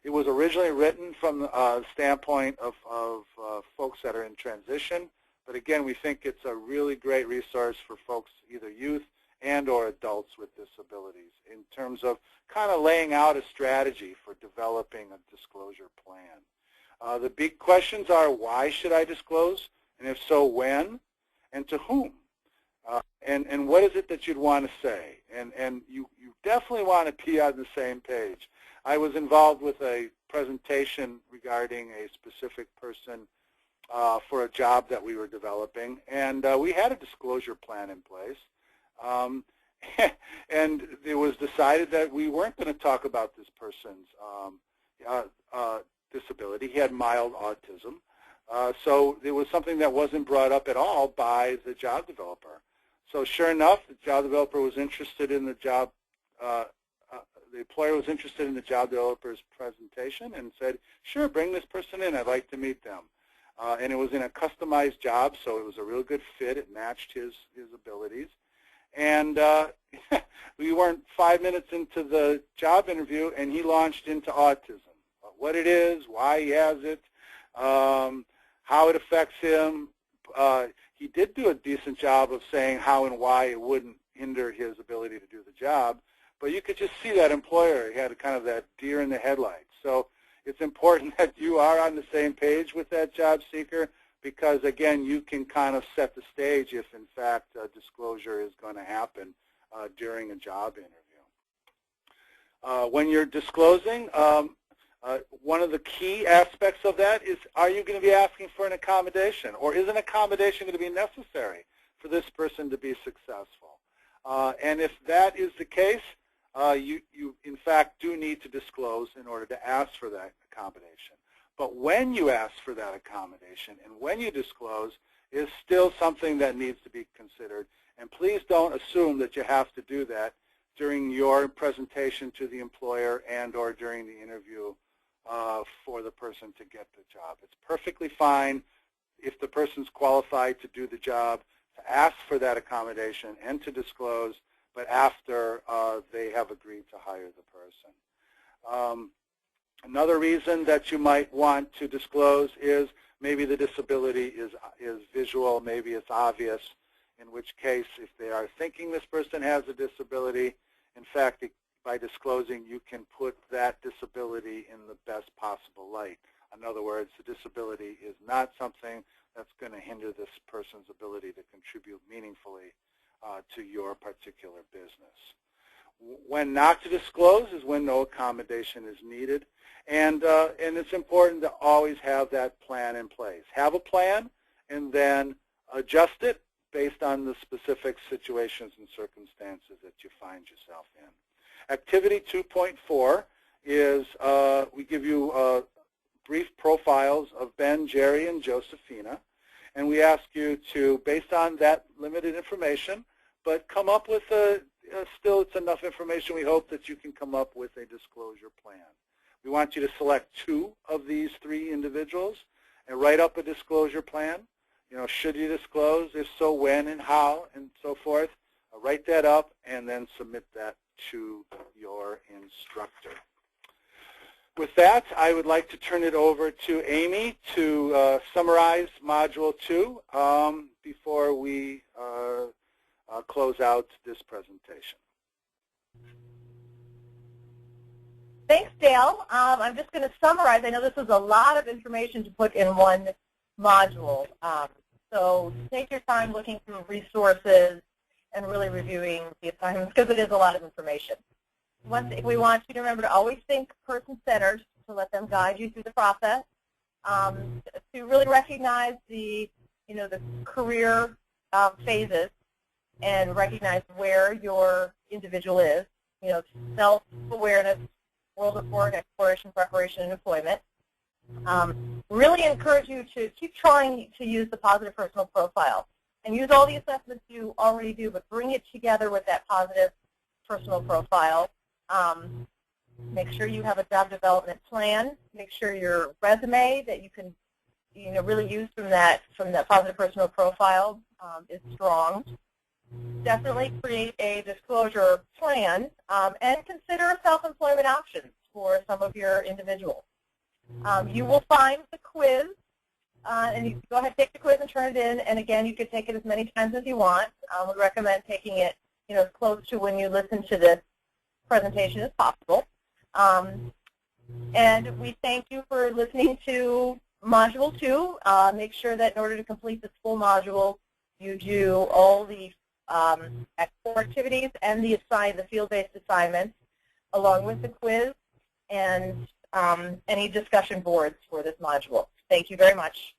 It was originally written from the standpoint of folks that are in transition, but again, we think it's a really great resource for folks, either youth and or adults with disabilities, in terms of kind of laying out a strategy for developing a disclosure plan. The big questions are, why should I disclose? And if so, when? And to whom? And what is it that you'd want to say? And you definitely want to be on the same page. I was involved with a presentation regarding a specific person for a job that we were developing, and we had a disclosure plan in place. And it was decided that we weren't going to talk about this person's disability. He had mild autism. So it was something that wasn't brought up at all by the job developer. So sure enough, the job developer was interested in the job, the employer was interested in the job developer's presentation and said, sure, bring this person in. I'd like to meet them. And it was in a customized job, so it was a real good fit. It matched his abilities. And we weren't 5 minutes into the job interview, and he launched into autism. What it is, why he has it, how it affects him. He did do a decent job of saying how and why it wouldn't hinder his ability to do the job, but you could just see that employer. He had kind of that deer in the headlights. So it's important that you are on the same page with that job seeker, because again, you can kind of set the stage if in fact disclosure is going to happen during a job interview. When you're disclosing, one of the key aspects of that is, are you going to be asking for an accommodation, or is an accommodation going to be necessary for this person to be successful? And if that is the case, you in fact do need to disclose in order to ask for that accommodation. But when you ask for that accommodation and when you disclose is still something that needs to be considered. And please don't assume that you have to do that during your presentation to the employer and or during the interview for the person to get the job. It's perfectly fine if the person's qualified to do the job to ask for that accommodation and to disclose, but after they have agreed to hire the person. Another reason that you might want to disclose is maybe the disability is visual, maybe it's obvious, in which case if they are thinking this person has a disability, in fact, by disclosing, you can put that disability in the best possible light. In other words, the disability is not something that's going to hinder this person's ability to contribute meaningfully to your particular business. When not to disclose is when no accommodation is needed, and it's important to always have that plan in place. Have a plan and then adjust it based on the specific situations and circumstances that you find yourself in. Activity 2.4 is we give you brief profiles of Ben, Jerry, and Josephina, and we ask you to, based on that limited information, but come up with still it's enough information, we hope that you can come up with a disclosure plan. We want you to select 2 of these 3 individuals and write up a disclosure plan. You know, should you disclose? If so, when and how, and so forth. Write that up and then submit that to your instructor. With that, I would like to turn it over to Amy to summarize Module 2 before we close out this presentation. Thanks, Dale. I'm just going to summarize. I know this is a lot of information to put in one module. So take your time looking through resources and really reviewing the assignments because it is a lot of information. We want you to remember to always think person-centered, to let them guide you through the process, to really recognize the career phases and recognize where your individual is, self-awareness, world of work, exploration, preparation, and employment. Really encourage you to keep trying to use the positive personal profile and use all the assessments you already do, but bring it together with that positive personal profile. Make sure you have a job development plan. Make sure your resume that you can really use from that positive personal profile is strong. Definitely create a disclosure plan and consider self-employment options for some of your individuals. You will find the quiz, and you can go ahead and take the quiz and turn it in. And again, you can take it as many times as you want. We recommend taking it as close to when you listen to this presentation as possible. And we thank you for listening to Module 2. Make sure that in order to complete this full module, you do all the core activities and the field-based assignments, along with the quiz and any discussion boards for this module. Thank you very much.